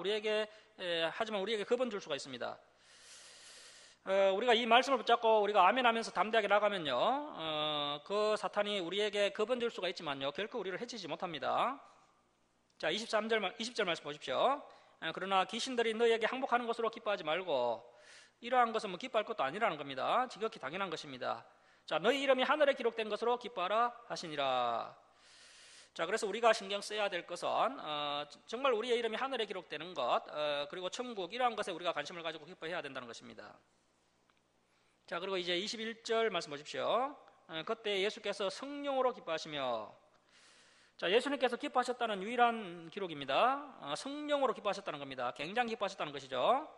하지만 우리에게 겁은 줄 수가 있습니다. 우리가 이 말씀을 붙잡고 우리가 아멘하면서 담대하게 나가면요 그 사탄이 우리에게 겁은 줄 수가 있지만요 결코 우리를 해치지 못합니다. 자 20절 말씀 보십시오. 그러나 귀신들이 너희에게 항복하는 것으로 기뻐하지 말고 이러한 것은 뭐 기뻐할 것도 아니라는 겁니다. 지극히 당연한 것입니다. 자 너희 이름이 하늘에 기록된 것으로 기뻐하라 하시니라. 자 그래서 우리가 신경 써야 될 것은 정말 우리의 이름이 하늘에 기록되는 것 그리고 천국 이러한 것에 우리가 관심을 가지고 기뻐해야 된다는 것입니다. 자 그리고 이제 21절 말씀 보십시오. 그때 예수께서 성령으로 기뻐하시며 자 예수님께서 기뻐하셨다는 유일한 기록입니다. 성령으로 기뻐하셨다는 겁니다. 굉장히 기뻐하셨다는 것이죠.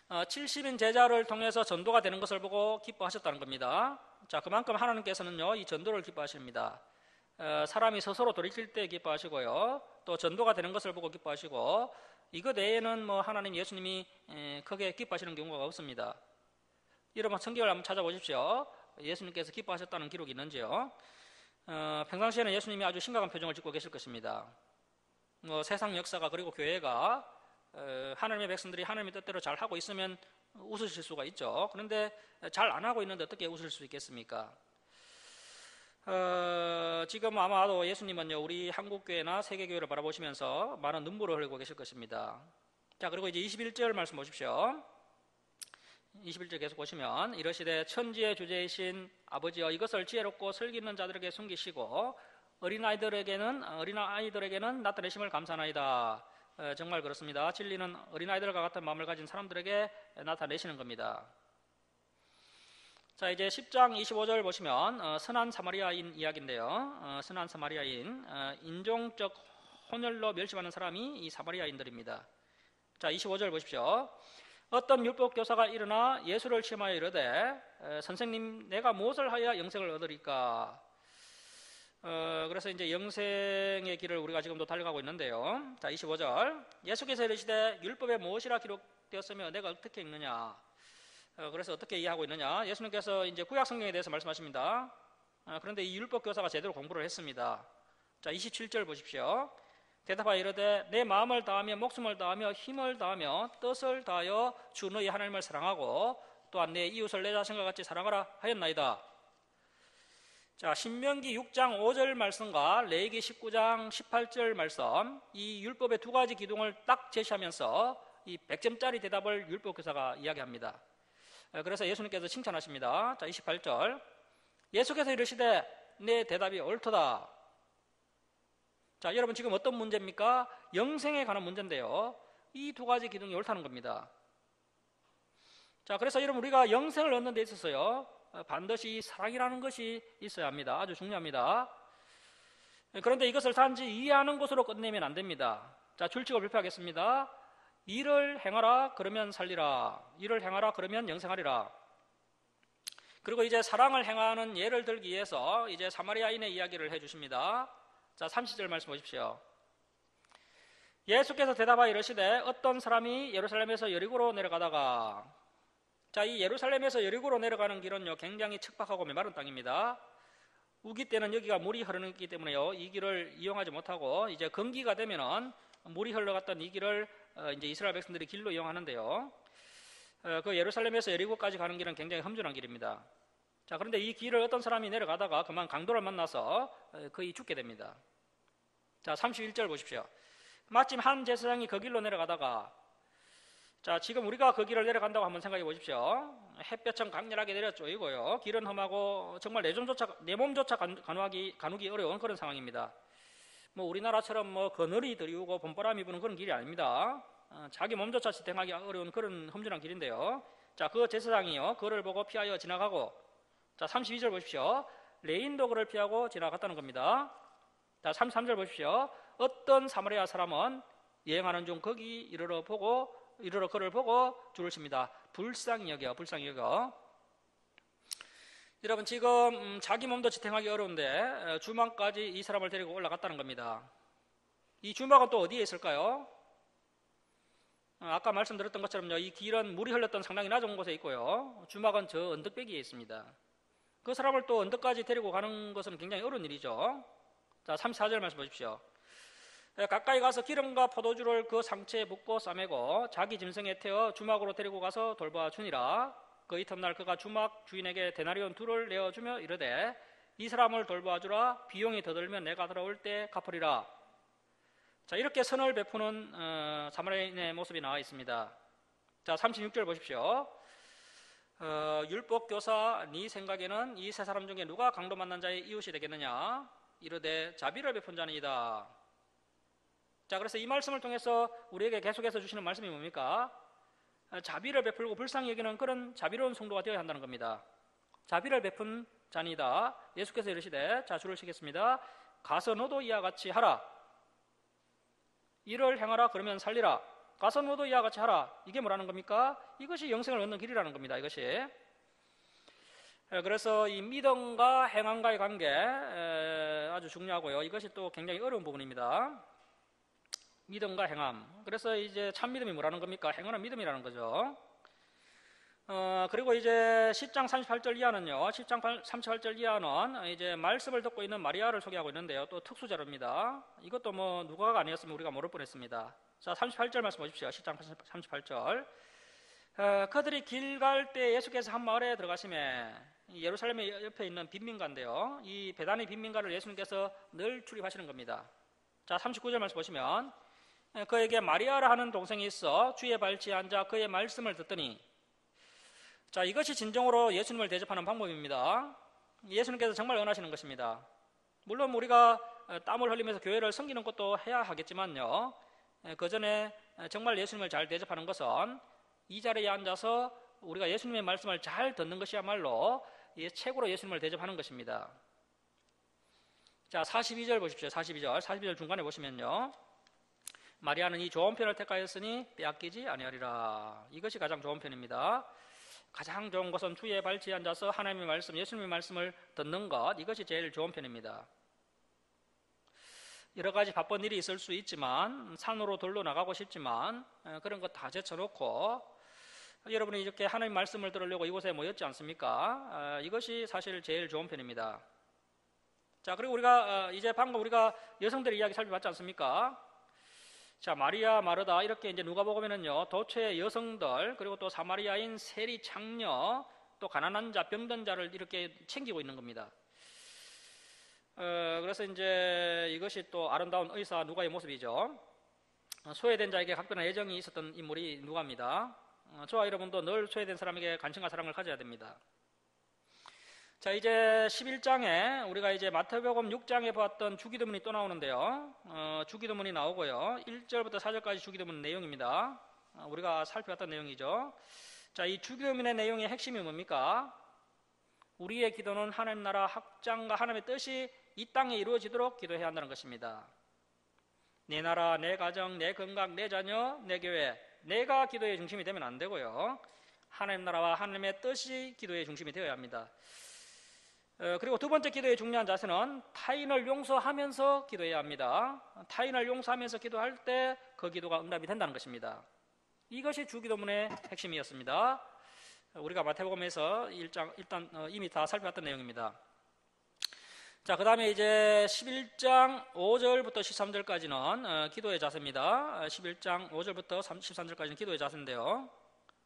70인 제자를 통해서 전도가 되는 것을 보고 기뻐하셨다는 겁니다. 자 그만큼 하나님께서는요 이 전도를 기뻐하십니다. 사람이 스스로 돌이킬 때 기뻐하시고요 또 전도가 되는 것을 보고 기뻐하시고 이것 외에는 뭐 하나님 예수님이 크게 기뻐하시는 경우가 없습니다. 여러분 성경을 한번 찾아보십시오. 예수님께서 기뻐하셨다는 기록이 있는지요. 평상시에는 예수님이 아주 심각한 표정을 짓고 계실 것입니다. 세상 역사가 그리고 교회가 하나님의 백성들이 하나님의 뜻대로 잘 하고 있으면 웃으실 수가 있죠. 그런데 잘 안 하고 있는데 어떻게 웃을 수 있겠습니까? 지금 아마도 예수님은요 우리 한국교회나 세계교회를 바라보시면서 많은 눈물을 흘리고 계실 것입니다. 자 그리고 이제 21절 말씀 보십시오. 21절 계속 보시면 이러시되 천지의 주제이신 아버지여 이것을 지혜롭고 슬기 있는 자들에게 숨기시고 어린아이들에게는 나타내심을 감사하나이다. 정말 그렇습니다. 진리는 어린아이들과 같은 마음을 가진 사람들에게 나타내시는 겁니다. 자 이제 10장 25절 보시면 선한 사마리아인 이야기인데요. 선한 사마리아인 인종적 혼혈로 멸시받는 사람이 이 사마리아인들입니다. 자 25절 보십시오. 어떤 율법 교사가 일어나 예수를 시험하여 이르되 선생님 내가 무엇을 하여야 영생을 얻으리까? 그래서 이제 영생의 길을 우리가 지금도 달려가고 있는데요. 자 25절 예수께서 이르시되 율법에 무엇이라 기록되었으며 내가 어떻게 읽느냐? 그래서 어떻게 이해하고 있느냐? 예수님께서 이제 구약 성경에 대해서 말씀하십니다. 그런데 이 율법 교사가 제대로 공부를 했습니다. 자 27절 보십시오. 대답하여 이르되 내 마음을 다하며 목숨을 다하며 힘을 다하며 뜻을 다하여 주 너희 하나님을 사랑하고 또한 내 이웃을 내 자신과 같이 사랑하라 하였나이다. 자 신명기 6장 5절 말씀과 레위기 19장 18절 말씀 이 율법의 두 가지 기둥을 딱 제시하면서 이 100점짜리 대답을 율법 교사가 이야기합니다. 그래서 예수님께서 칭찬하십니다. 자 28절 예수께서 이르시되 내 대답이 옳도다. 자 여러분 지금 어떤 문제입니까? 영생에 관한 문제인데요. 이 두 가지 기둥이 옳다는 겁니다. 자 그래서 여러분 우리가 영생을 얻는 데 있어서요 반드시 사랑이라는 것이 있어야 합니다. 아주 중요합니다. 그런데 이것을 단지 이해하는 것으로 끝내면 안 됩니다. 자 줄칙을 발표하겠습니다. 이를 행하라 그러면 살리라. 이를 행하라 그러면 영생하리라. 그리고 이제 사랑을 행하는 예를 들기 위해서 이제 사마리아인의 이야기를 해주십니다. 자 30절 말씀 보십시오. 예수께서 대답하여 이르시되 어떤 사람이 예루살렘에서 여리고로 내려가다가 자 이 예루살렘에서 여리고로 내려가는 길은요 굉장히 척박하고 메마른 땅입니다. 우기 때는 여기가 물이 흐르기 때문에요 이 길을 이용하지 못하고 이제 건기가 되면은 물이 흘러갔던 이 길을 이제 이스라엘 백성들이 길로 이용하는데요. 그 예루살렘에서 여리고까지 가는 길은 굉장히 험준한 길입니다. 자 그런데 이 길을 어떤 사람이 내려가다가 그만 강도를 만나서 거의 죽게 됩니다. 자 31절 보십시오. 마침 한 제사장이 그 길로 내려가다가 자 지금 우리가 그 길을 내려간다고 한번 생각해 보십시오. 햇볕은 강렬하게 내려쪼이고요 길은 험하고 정말 내 몸조차 가누기 어려운 그런 상황입니다. 뭐 우리나라처럼 뭐 그늘이 드리우고 봄바람이 부는 그런 길이 아닙니다. 자기 몸조차 지탱하기 어려운 그런 험준한 길인데요. 자 그 제사장이요 그를 보고 피하여 지나가고 자 32절 보십시오. 레인도 그를 피하고 지나갔다는 겁니다. 자, 33절 보십시오. 어떤 사마리아 사람은 여행하는 중 거기 이르러 그를 보고 줄을 칩니다. 불쌍히 여겨. 여러분, 지금 자기 몸도 지탱하기 어려운데 주막까지 이 사람을 데리고 올라갔다는 겁니다. 이 주막은 또 어디에 있을까요? 아까 말씀드렸던 것처럼요, 이 길은 물이 흘렀던 상당히 낮은 곳에 있고요, 주막은 저 언덕배기에 있습니다. 그 사람을 또 언덕까지 데리고 가는 것은 굉장히 어려운 일이죠. 자, 34절 말씀 보십시오. 가까이 가서 기름과 포도주를 그 상체에 붓고 싸매고 자기 짐승에 태워 주막으로 데리고 가서 돌봐 주니라. 그 이튿날 그가 주막 주인에게 데나리온 2를 내어주며 이르되 이 사람을 돌봐 주라. 비용이 더 들면 내가 돌아올 때 갚으리라. 자, 이렇게 선을 베푸는 사마리아인의 모습이 나와 있습니다. 자, 36절 보십시오. 율법교사 네 생각에는 이 세 사람 중에 누가 강도 만난 자의 이웃이 되겠느냐? 이르되 자비를 베푼 자니이다. 자, 그래서 이 말씀을 통해서 우리에게 계속해서 주시는 말씀이 뭡니까? 자비를 베풀고 불쌍히 여기는 그런 자비로운 성도가 되어야 한다는 겁니다. 자비를 베푼 자니이다. 예수께서 이르시되, 자, 줄을 치겠습니다. 가서 너도 이와 같이 하라. 이를 행하라. 그러면 살리라. 가서 너도 이와 같이 하라. 이게 뭐라는 겁니까? 이것이 영생을 얻는 길이라는 겁니다. 이것이. 그래서 이 믿음과 행함과의 관계 아주 중요하고요. 이것이 또 굉장히 어려운 부분입니다. 믿음과 행함. 그래서 이제 참 믿음이 뭐라는 겁니까? 행하는 믿음이라는 거죠. 그리고 이제 10장 38절 이하는요. 10장 38절 이하는 이제 말씀을 듣고 있는 마리아를 소개하고 있는데요. 또 특수 자료입니다. 이것도 뭐 누가가 아니었으면 우리가 모를 뻔했습니다. 자, 38절 말씀 보십시오. 10장 38절. 그들이 길 갈 때 예수께서 한 마을에 들어가시매 예루살렘 옆에 있는 빈민가인데요. 이 베다니 빈민가를 예수님께서 늘 출입하시는 겁니다. 자, 39절 말씀 보시면 그에게 마리아라 하는 동생이 있어 주의 발치에 앉아 그의 말씀을 듣더니, 자, 이것이 진정으로 예수님을 대접하는 방법입니다. 예수님께서 정말 원하시는 것입니다. 물론 우리가 땀을 흘리면서 교회를 섬기는 것도 해야 하겠지만요, 그 전에 정말 예수님을 잘 대접하는 것은 이 자리에 앉아서 우리가 예수님의 말씀을 잘 듣는 것이야말로 최고로 예수님을 대접하는 것입니다. 자, 42절 보십시오. 42절 중간에 보시면요, 마리아는 이 좋은 편을 택하였으니 빼앗기지 아니하리라. 이것이 가장 좋은 편입니다. 가장 좋은 것은 주의 발치에 앉아서 하나님의 말씀, 예수님의 말씀을 듣는 것, 이것이 제일 좋은 편입니다. 여러 가지 바쁜 일이 있을 수 있지만, 산으로 돌로 나가고 싶지만 그런 것 다 제쳐놓고 여러분이 이렇게 하나님의 말씀을 들으려고 이곳에 모였지 않습니까? 이것이 사실 제일 좋은 편입니다. 자, 그리고 우리가 이제 방금 우리가 여성들의 이야기 살펴봤지 않습니까? 자, 마리아, 마르다, 이렇게 이제 누가복음에는요, 도처의 여성들, 그리고 또 사마리아인 세리 창녀, 또 가난한 자, 병든 자를 이렇게 챙기고 있는 겁니다. 그래서 이제 이것이 또 아름다운 의사 누가의 모습이죠. 소외된 자에게 각별한 애정이 있었던 인물이 누가입니다. 저와 여러분도 늘 소외된 사람에게 관심과 사랑을 가져야 됩니다. 자, 이제 11장에 우리가 이제 마태복음 6장에 보았던 주기도문이 또 나오는데요. 주기도문이 나오고요. 1절부터 4절까지 주기도문 내용입니다. 우리가 살펴봤던 내용이죠. 자, 이 주기도문의 내용의 핵심이 뭡니까? 우리의 기도는 하나님 나라 확장과 하나님의 뜻이 이 땅에 이루어지도록 기도해야 한다는 것입니다. 내 나라, 내 가정, 내 건강, 내 자녀, 내 교회, 내가 기도의 중심이 되면 안 되고요. 하나님 나라와 하나님의 뜻이 기도의 중심이 되어야 합니다. 그리고 두 번째 기도의 중요한 자세는 타인을 용서하면서 기도해야 합니다. 타인을 용서하면서 기도할 때 그 기도가 응답이 된다는 것입니다. 이것이 주기도문의 핵심이었습니다. 우리가 마태복음에서 1장 일단 이미 다 살펴봤던 내용입니다. 자, 그 다음에 이제 11장 5절부터 13절까지는 기도의 자세입니다. 11장 5절부터 13절까지는 기도의 자세인데요.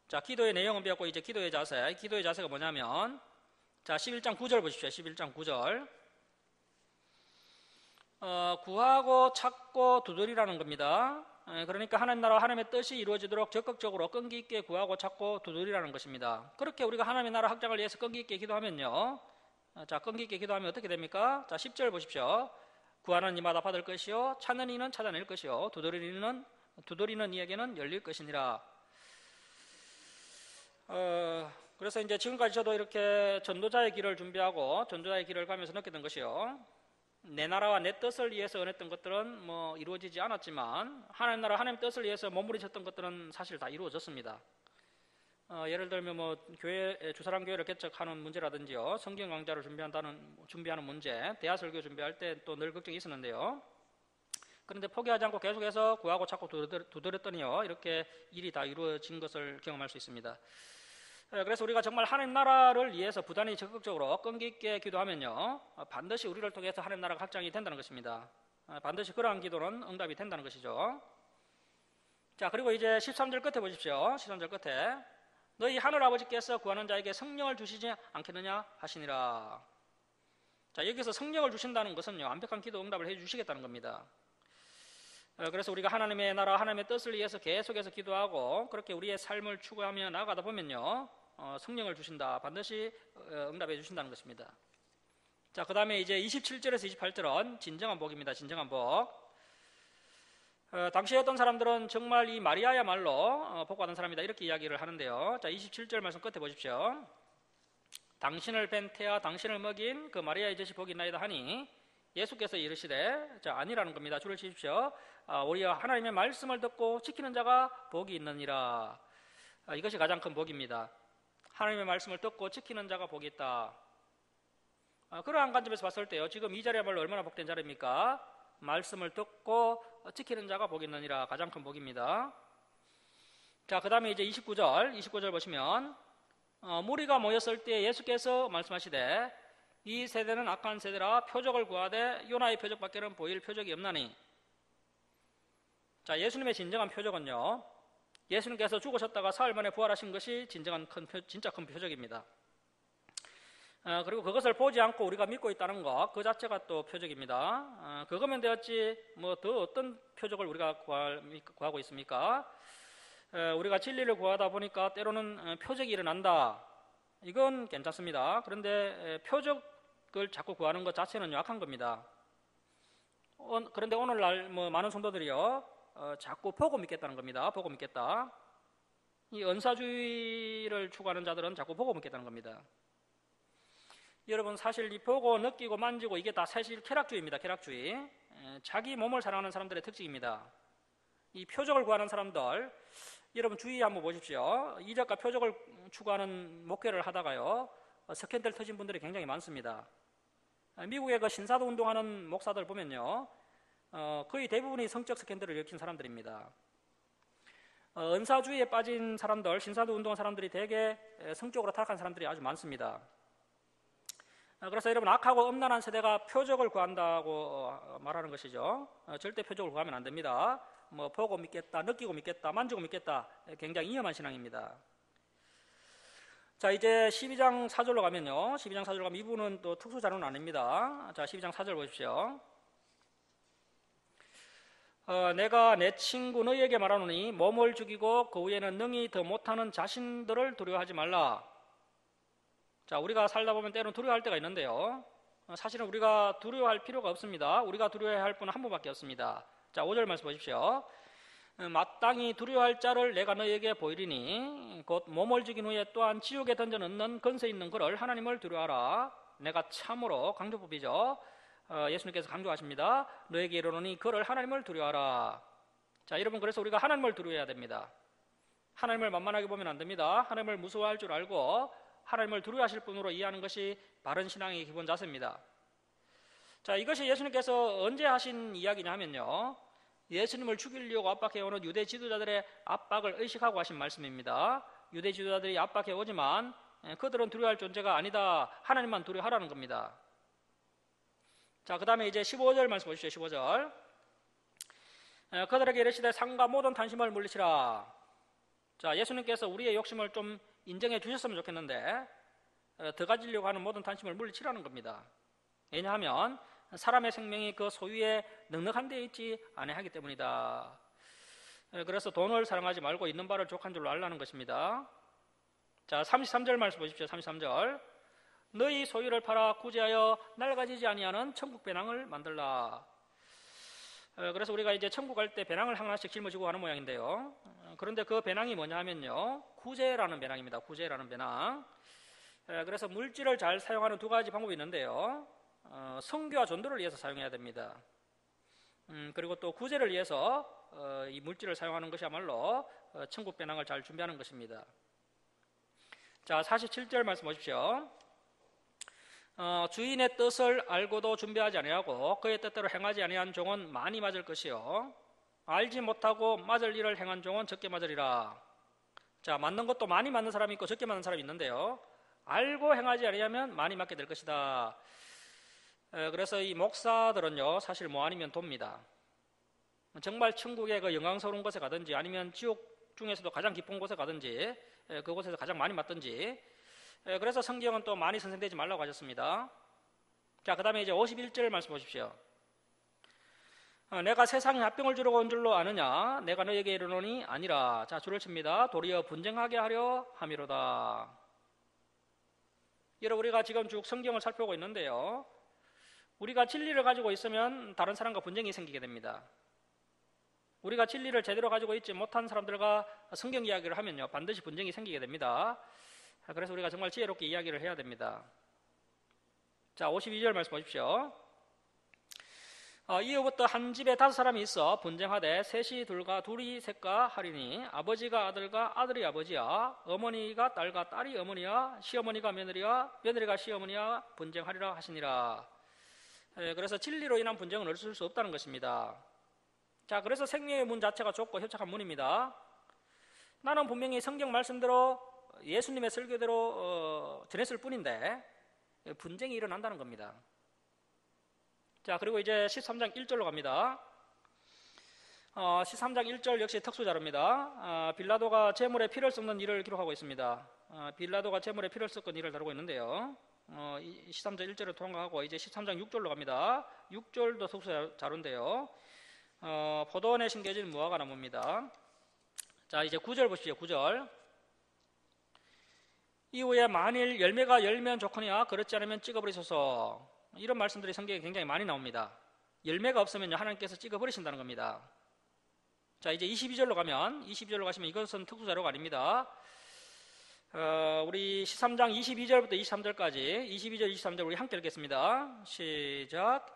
자, 기도의 내용은 배웠고 이제 기도의 자세가 뭐냐면, 자, 11장 9절 보십시오. 11장 9절. 구하고 찾고 두드리라는 겁니다. 그러니까 하나님 나라와 하나님의 뜻이 이루어지도록 적극적으로 끈기 있게 구하고 찾고 두드리라는 것입니다. 그렇게 우리가 하나님의 나라 확장을 위해서 끈기 있게 기도하면요, 자, 끈기 있게 기도하면 어떻게 됩니까? 자, 10절 보십시오. 구하는 이마다 받을 것이요, 찾는 이는 찾아낼 것이요, 두드리는 이에게는 열릴 것이니라. 그래서 이제 지금까지 저도 이렇게 전도자의 길을 준비하고 전도자의 길을 가면서 느꼈던 것이요, 내 나라와 내 뜻을 위해서 은했던 것들은 뭐 이루어지지 않았지만 하나님 나라 하나님 뜻을 위해서 몸부림쳤던 것들은 사실 다 이루어졌습니다. 예를 들면 뭐 교회 주사람 교회를 개척하는 문제라든지요, 성경 강좌를 준비하는 문제, 대화 설교 준비할 때 또 늘 걱정이 있었는데요. 그런데 포기하지 않고 계속해서 구하고 찾고 두드렸더니요, 이렇게 일이 다 이루어진 것을 경험할 수 있습니다. 그래서 우리가 정말 하나님 나라를 위해서 부단히 적극적으로 끈기 있게 기도하면요, 반드시 우리를 통해서 하나님 나라가 확장이 된다는 것입니다. 반드시 그러한 기도는 응답이 된다는 것이죠. 자, 그리고 이제 13절 끝에 보십시오. 13절 끝에 너희 하늘 아버지께서 구하는 자에게 성령을 주시지 않겠느냐 하시니라. 자, 여기서 성령을 주신다는 것은요, 완벽한 기도 응답을 해주시겠다는 겁니다. 그래서 우리가 하나님의 나라, 하나님의 뜻을 위해서 계속해서 기도하고 그렇게 우리의 삶을 추구하며 나아가다 보면요, 성령을 주신다, 반드시 응답해 주신다는 것입니다. 자, 그 다음에 이제 27절에서 28절은 진정한 복입니다. 진정한 복. 당시에 어떤 사람들은 정말 이 마리아야말로 복받은 사람이다, 이렇게 이야기를 하는데요. 자, 27절 말씀 끝에 보십시오. 당신을 뵌 태아 당신을 먹인 그 마리아의 젖이 복이 있나이다 하니 예수께서 이르시되, 자, 아니라는 겁니다. 줄을 치십시오. 우리가 하나님의 말씀을 듣고 지키는 자가 복이 있느니라. 이것이 가장 큰 복입니다. 하나님의 말씀을 듣고 지키는 자가 복이 있다. 그러한 관점에서 봤을 때요, 지금 이 자리야말로 얼마나 복된 자리입니까? 말씀을 듣고 지키는 자가 복이 있느니라. 가장 큰 복입니다. 자, 그 다음에 이제 29절 보시면 무리가 모였을 때 예수께서 말씀하시되 이 세대는 악한 세대라 표적을 구하되 요나의 표적밖에는 보일 표적이 없나니. 자, 예수님의 진정한 표적은요, 예수님께서 죽으셨다가 사흘 만에 부활하신 것이 진짜 큰 표적입니다. 그리고 그것을 보지 않고 우리가 믿고 있다는 것, 그 자체가 또 표적입니다. 그거면 되었지 뭐 더 어떤 표적을 우리가 구하고 있습니까? 우리가 진리를 구하다 보니까 때로는 표적이 일어난다, 이건 괜찮습니다. 그런데 표적을 자꾸 구하는 것 자체는 약한 겁니다. 그런데 오늘날 뭐 많은 성도들이요, 자꾸 보고 믿겠다는 겁니다. 보고 믿겠다. 이 은사주의를 추구하는 자들은 자꾸 보고 믿겠다는 겁니다. 여러분, 사실 이 보고 느끼고 만지고 이게 다 사실 쾌락주의입니다. 쾌락주의. 자기 몸을 사랑하는 사람들의 특징입니다. 이 표적을 구하는 사람들, 여러분 주의 한번 보십시오. 이적과 표적을 추구하는 목회를 하다가요, 스캔들 터진 분들이 굉장히 많습니다. 미국의 그 신사도 운동하는 목사들 보면요, 거의 대부분이 성적 스캔들을 일으킨 사람들입니다. 은사주의에 빠진 사람들, 신사도 운동한 사람들이 대개 성적으로 타락한 사람들이 아주 많습니다. 그래서 여러분, 악하고 음란한 세대가 표적을 구한다고 말하는 것이죠. 절대 표적을 구하면 안 됩니다. 뭐 보고 믿겠다, 느끼고 믿겠다, 만지고 믿겠다, 굉장히 위험한 신앙입니다. 자, 이제 12장 4절로 가면요, 12장 4절로 가면 이 부분은 또 특수 자료는 아닙니다. 자, 12장 4절 보십시오. 내가 내 친구 너희에게 말하노니 몸을 죽이고 그 후에는 능히 더 못하는 자신들을 두려워하지 말라. 자, 우리가 살다 보면 때로는 두려워할 때가 있는데요, 사실은 우리가 두려워할 필요가 없습니다. 우리가 두려워해야 할 분은 한 분밖에 없습니다. 자, 5절 말씀 보십시오. 마땅히 두려워할 자를 내가 너희에게 보이리니 곧 몸을 죽인 후에 또한 지옥에 던져 넣는 권세 있는 그를 하나님을 두려워하라. 내가 참으로 강조법이죠. 예수님께서 강조하십니다. 너에게 이르노니 그를 하나님을 두려워하라. 자, 여러분, 그래서 우리가 하나님을 두려워해야 됩니다. 하나님을 만만하게 보면 안 됩니다. 하나님을 무서워할 줄 알고 하나님을 두려워하실 분으로 이해하는 것이 바른 신앙의 기본 자세입니다. 자, 이것이 예수님께서 언제 하신 이야기냐 하면요, 예수님을 죽이려고 압박해오는 유대 지도자들의 압박을 의식하고 하신 말씀입니다. 유대 지도자들이 압박해 오지만 그들은 두려워할 존재가 아니다, 하나님만 두려워하라는 겁니다. 자, 그 다음에 이제 15절 말씀 보십시오. 15절. 그들에게 이르시되 상과 모든 탐심을 물리치라. 자, 예수님께서 우리의 욕심을 좀 인정해 주셨으면 좋겠는데 더 가지려고 하는 모든 탐심을 물리치라는 겁니다. 왜냐하면 사람의 생명이 그 소유에 넉넉한 데에 있지 아니하기 때문이다. 그래서 돈을 사랑하지 말고 있는 바를 족한 줄로 알라는 것입니다. 자, 33절 말씀 보십시오. 33절. 너희 소유를 팔아 구제하여 낡아지지 아니하는 천국 배낭을 만들라. 그래서 우리가 이제 천국 갈 때 배낭을 하나씩 짊어지고 가는 모양인데요, 그런데 그 배낭이 뭐냐 하면요, 구제라는 배낭입니다. 구제라는 배낭. 그래서 물질을 잘 사용하는 두 가지 방법이 있는데요, 선교와 전도를 위해서 사용해야 됩니다. 그리고 또 구제를 위해서 이 물질을 사용하는 것이야말로 천국 배낭을 잘 준비하는 것입니다. 자, 47절 말씀 보십시오. 주인의 뜻을 알고도 준비하지 아니하고 그의 뜻대로 행하지 아니한 종은 많이 맞을 것이요 알지 못하고 맞을 일을 행한 종은 적게 맞으리라. 자, 맞는 것도 많이 맞는 사람이 있고 적게 맞는 사람이 있는데요, 알고 행하지 아니하면 많이 맞게 될 것이다. 그래서 이 목사들은요, 사실 뭐 아니면 돕니다. 정말 천국의 그 영광스러운 곳에 가든지 아니면 지옥 중에서도 가장 깊은 곳에 가든지 그곳에서 가장 많이 맞든지, 그래서 성경은 또 많이 선생되지 말라고 하셨습니다. 자, 그 다음에 이제 51절 말씀 보십시오. 내가 세상에 합병을 주려고 온 줄로 아느냐? 내가 너에게 이르노니 아니라. 자, 줄을 칩니다. 도리어 분쟁하게 하려 함이로다. 여러분, 우리가 지금 쭉 성경을 살펴보고 있는데요, 우리가 진리를 가지고 있으면 다른 사람과 분쟁이 생기게 됩니다. 우리가 진리를 제대로 가지고 있지 못한 사람들과 성경 이야기를 하면요, 반드시 분쟁이 생기게 됩니다. 그래서 우리가 정말 지혜롭게 이야기를 해야 됩니다. 자, 52절 말씀 보십시오. 이후부터 한 집에 5사람이 있어 분쟁하되 셋이 둘과 둘이 셋과 하리니 아버지가 아들과 아들이 아버지야, 어머니가 딸과 딸이 어머니야, 시어머니가 며느리야, 며느리가 시어머니야 분쟁하리라 하시니라. 그래서 진리로 인한 분쟁은 없을 수 없다는 것입니다. 자, 그래서 생명의 문 자체가 좁고 협착한 문입니다. 나는 분명히 성경 말씀대로 예수님의 설교대로 전했을 뿐인데 분쟁이 일어난다는 겁니다. 자, 그리고 이제 13장 1절로 갑니다. 13장 1절 역시 특수자료입니다. 빌라도가 제물에 피를 섞는 일을 기록하고 있습니다. 빌라도가 제물에 피를 섞은 일을 다루고 있는데요, 13장 1절을 통과하고 이제 13장 6절로 갑니다. 6절도 특수자료인데요, 포도원에 심겨진 무화과 나무입니다. 자, 이제 9절 보시죠. 9절. 이후에 만일 열매가 열면 좋거니와 그렇지 않으면 찍어버리소서. 이런 말씀들이 성경에 굉장히 많이 나옵니다. 열매가 없으면 하나님께서 찍어버리신다는 겁니다. 자, 이제 22절로 가시면 이것은 특수자료가 아닙니다. 우리 13장 22절부터 23절까지 22절 23절 우리 함께 읽겠습니다. 시작.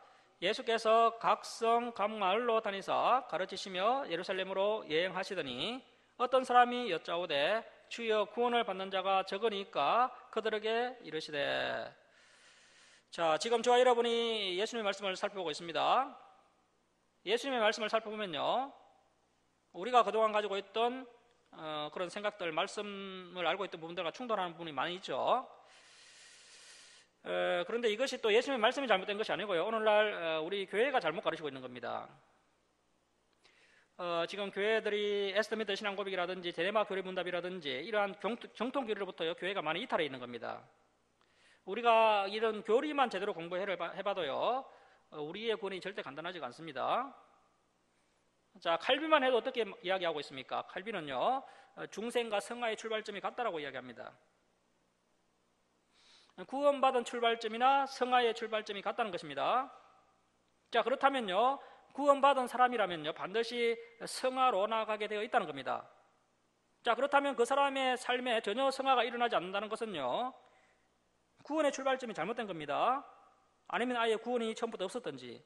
예수께서 각성 각 마을로 다니사 가르치시며 예루살렘으로 여행하시더니 어떤 사람이 여짜오되 주여 구원을 받는 자가 적으니까 그들에게 이르시되. 자, 지금 저와 여러분이 예수님의 말씀을 살펴보고 있습니다. 예수님의 말씀을 살펴보면요, 우리가 그동안 가지고 있던 그런 생각들, 말씀을 알고 있던 부분들과 충돌하는 부분이 많이 있죠. 그런데 이것이 또 예수님의 말씀이 잘못된 것이 아니고요, 오늘날 우리 교회가 잘못 가르치고 있는 겁니다. 지금 교회들이 에스더미터 신앙고백이라든지 데네마 교리문답이라든지 이러한 정통 교리로부터 교회가 많이 이탈해 있는 겁니다. 우리가 이런 교리만 제대로 공부해봐도요, 우리의 구원이 절대 간단하지가 않습니다. 자, 칼빈만 해도 어떻게 이야기하고 있습니까? 칼빈은요, 중생과 성화의 출발점이 같다라고 이야기합니다. 구원받은 출발점이나 성화의 출발점이 같다는 것입니다. 자, 그렇다면요, 구원받은 사람이라면요, 반드시 성화로 나가게 되어 있다는 겁니다. 자, 그렇다면 그 사람의 삶에 전혀 성화가 일어나지 않는다는 것은요, 구원의 출발점이 잘못된 겁니다. 아니면 아예 구원이 처음부터 없었던지.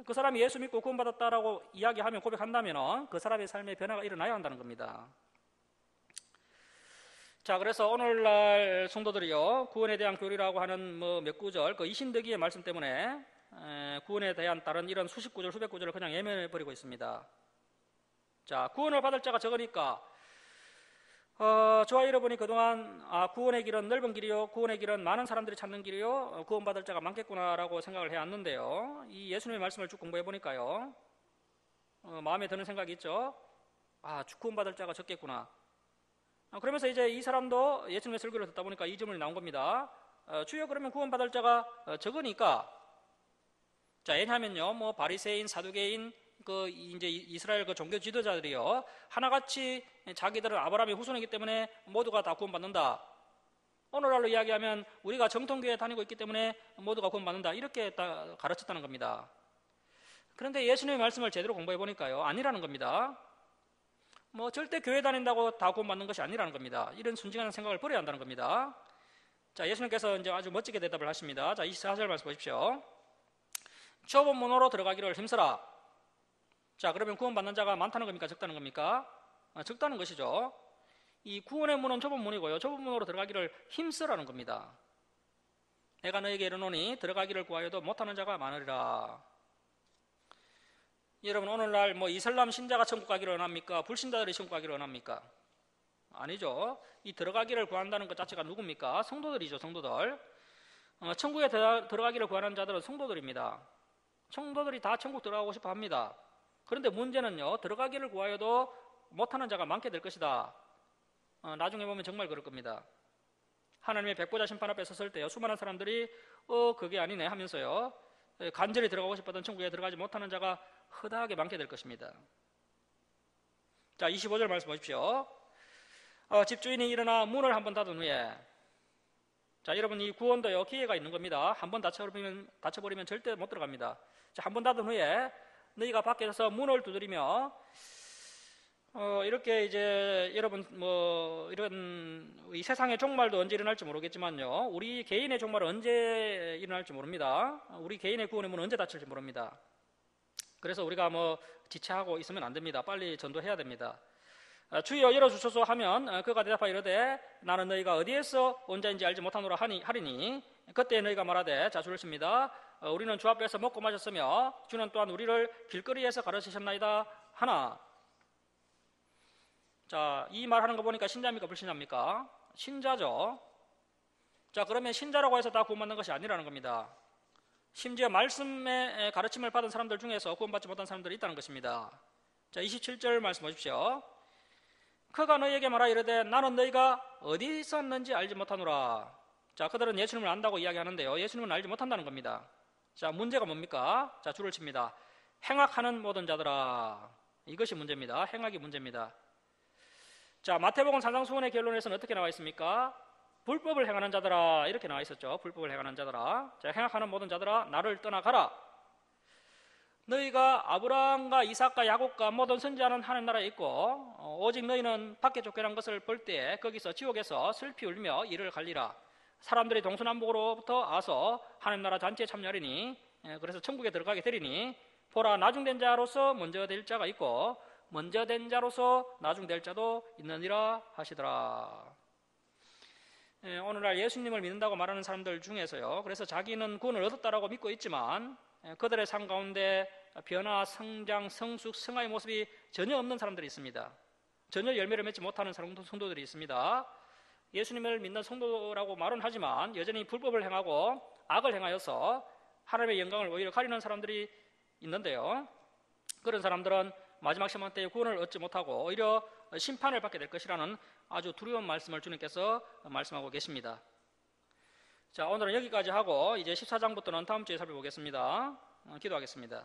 그 사람이 예수 믿고 구원받았다라고 이야기하면, 고백한다면 그 사람의 삶에 변화가 일어나야 한다는 겁니다. 자, 그래서 오늘날 성도들이요, 구원에 대한 교리라고 하는 몇 구절, 그 이신득이의 말씀 때문에 구원에 대한 다른 이런 수십 구절, 수백 구절을 그냥 예매해버리고 있습니다. 자, 구원을 받을 자가 적으니까 저와 여러분이 그동안 구원의 길은 넓은 길이요, 구원의 길은 많은 사람들이 찾는 길이요, 구원받을 자가 많겠구나라고 생각을 해왔는데요, 이 예수님의 말씀을 쭉 공부해보니까요, 마음에 드는 생각이 있죠. 구원받을 자가 적겠구나. 그러면서 이제 이 사람도 예수님의 설교를 듣다 보니까 이 질문이 나온 겁니다. 주여, 그러면 구원받을 자가 적으니까, 자, 왜냐하면요, 바리새인, 사두개인, 이제 이스라엘 종교 지도자들이요, 하나같이 자기들은 아브라함의 후손이기 때문에 모두가 다 구원받는다. 오늘날로 이야기하면 우리가 정통교회에 다니고 있기 때문에 모두가 구원받는다. 이렇게 다 가르쳤다는 겁니다. 그런데 예수님의 말씀을 제대로 공부해 보니까요, 아니라는 겁니다. 절대 교회 다닌다고 다 구원받는 것이 아니라는 겁니다. 이런 순진한 생각을 버려야 한다는 겁니다. 자, 예수님께서 이제 아주 멋지게 대답을 하십니다. 자, 24절 말씀 보십시오. 좁은 문으로 들어가기를 힘쓰라. 자, 그러면 구원받는 자가 많다는 겁니까? 적다는 겁니까? 적다는 것이죠. 이 구원의 문은 좁은 문이고요. 좁은 문으로 들어가기를 힘쓰라는 겁니다. 내가 너에게 이르노니 들어가기를 구하여도 못하는 자가 많으리라. 여러분, 오늘날 뭐 이슬람 신자가 천국 가기를 원합니까? 불신자들이 천국 가기를 원합니까? 아니죠. 이 들어가기를 구한다는 것 자체가 누굽니까? 성도들이죠. 성도들. 천국에 들어가기를 구하는 자들은 성도들입니다. 성도들이 다 천국 들어가고 싶어 합니다. 그런데 문제는요, 들어가기를 구하여도 못하는 자가 많게 될 것이다. 나중에 보면 정말 그럴 겁니다. 하나님의 백보자 심판 앞에 섰을 때요, 수많은 사람들이 그게 아니네 하면서요, 간절히 들어가고 싶었던 천국에 들어가지 못하는 자가 허다하게 많게 될 것입니다. 자, 25절 말씀 보십시오. 집주인이 일어나 문을 한번 닫은 후에, 자, 여러분, 이 구원도요, 기회가 있는 겁니다. 한번 닫혀버리면 절대 못 들어갑니다. 자, 한번 닫은 후에 너희가 밖에서 문을 두드리며, 이렇게 이제 여러분 뭐 이런 이 세상의 종말도 언제 일어날지 모르겠지만요, 우리 개인의 종말은 언제 일어날지 모릅니다. 우리 개인의 구원의 문은 언제 닫힐지 모릅니다. 그래서 우리가 뭐 지체하고 있으면 안 됩니다. 빨리 전도해야 됩니다. 주여 열어주소서 하면 그가 대답하여 이르되 나는 너희가 어디에서 온 자인지 알지 못하노라 하리니 그때 너희가 말하되, 자, 줄을 칩니다. 우리는 주 앞에서 먹고 마셨으며 주는 또한 우리를 길거리에서 가르치셨나이다 하나. 자, 이 말하는 거 보니까 신자입니까? 불신자입니까? 신자죠. 자, 그러면 신자라고 해서 다 구원받는 것이 아니라는 겁니다. 심지어 말씀의 가르침을 받은 사람들 중에서 구원받지 못한 사람들이 있다는 것입니다. 자, 27절 말씀 보십시오. 그가 너희에게 말하여 이르되 나는 너희가 어디 있었는지 알지 못하노라. 자, 그들은 예수님을 안다고 이야기하는데요, 예수님은 알지 못한다는 겁니다. 자, 문제가 뭡니까? 자, 줄을 칩니다. 행악하는 모든 자들아. 이것이 문제입니다. 행악이 문제입니다. 자, 마태복음 산상수훈의 결론에서는 어떻게 나와 있습니까? 불법을 행하는 자들아, 이렇게 나와 있었죠. 불법을 행하는 자들아. 자, 행악하는 모든 자들아, 나를 떠나가라. 너희가 아브라함과 이삭과 야곱과 모든 선지자는 하늘 나라에 있고 오직 너희는 밖에 쫓겨난 것을 볼 때 거기서 지옥에서 슬피 울며 이를 갈리라. 사람들이 동서남북으로부터 와서 하늘 나라 잔치에 참여하리니, 그래서 천국에 들어가게 되리니, 보라, 나중된 자로서 먼저 될 자가 있고 먼저 된 자로서 나중될 자도 있느니라 하시더라. 오늘날 예수님을 믿는다고 말하는 사람들 중에서요, 그래서 자기는 구원을 얻었다라고 믿고 있지만 그들의 삶 가운데 변화, 성장, 성숙, 성화의 모습이 전혀 없는 사람들이 있습니다. 전혀 열매를 맺지 못하는 성도들이 있습니다. 예수님을 믿는 성도라고 말은 하지만 여전히 불법을 행하고 악을 행하여서 하나님의 영광을 오히려 가리는 사람들이 있는데요, 그런 사람들은 마지막 시험 때에 구원을 얻지 못하고 오히려 심판을 받게 될 것이라는 아주 두려운 말씀을 주님께서 말씀하고 계십니다. 자, 오늘은 여기까지 하고 이제 14장부터는 다음 주에 살펴보겠습니다. 기도하겠습니다.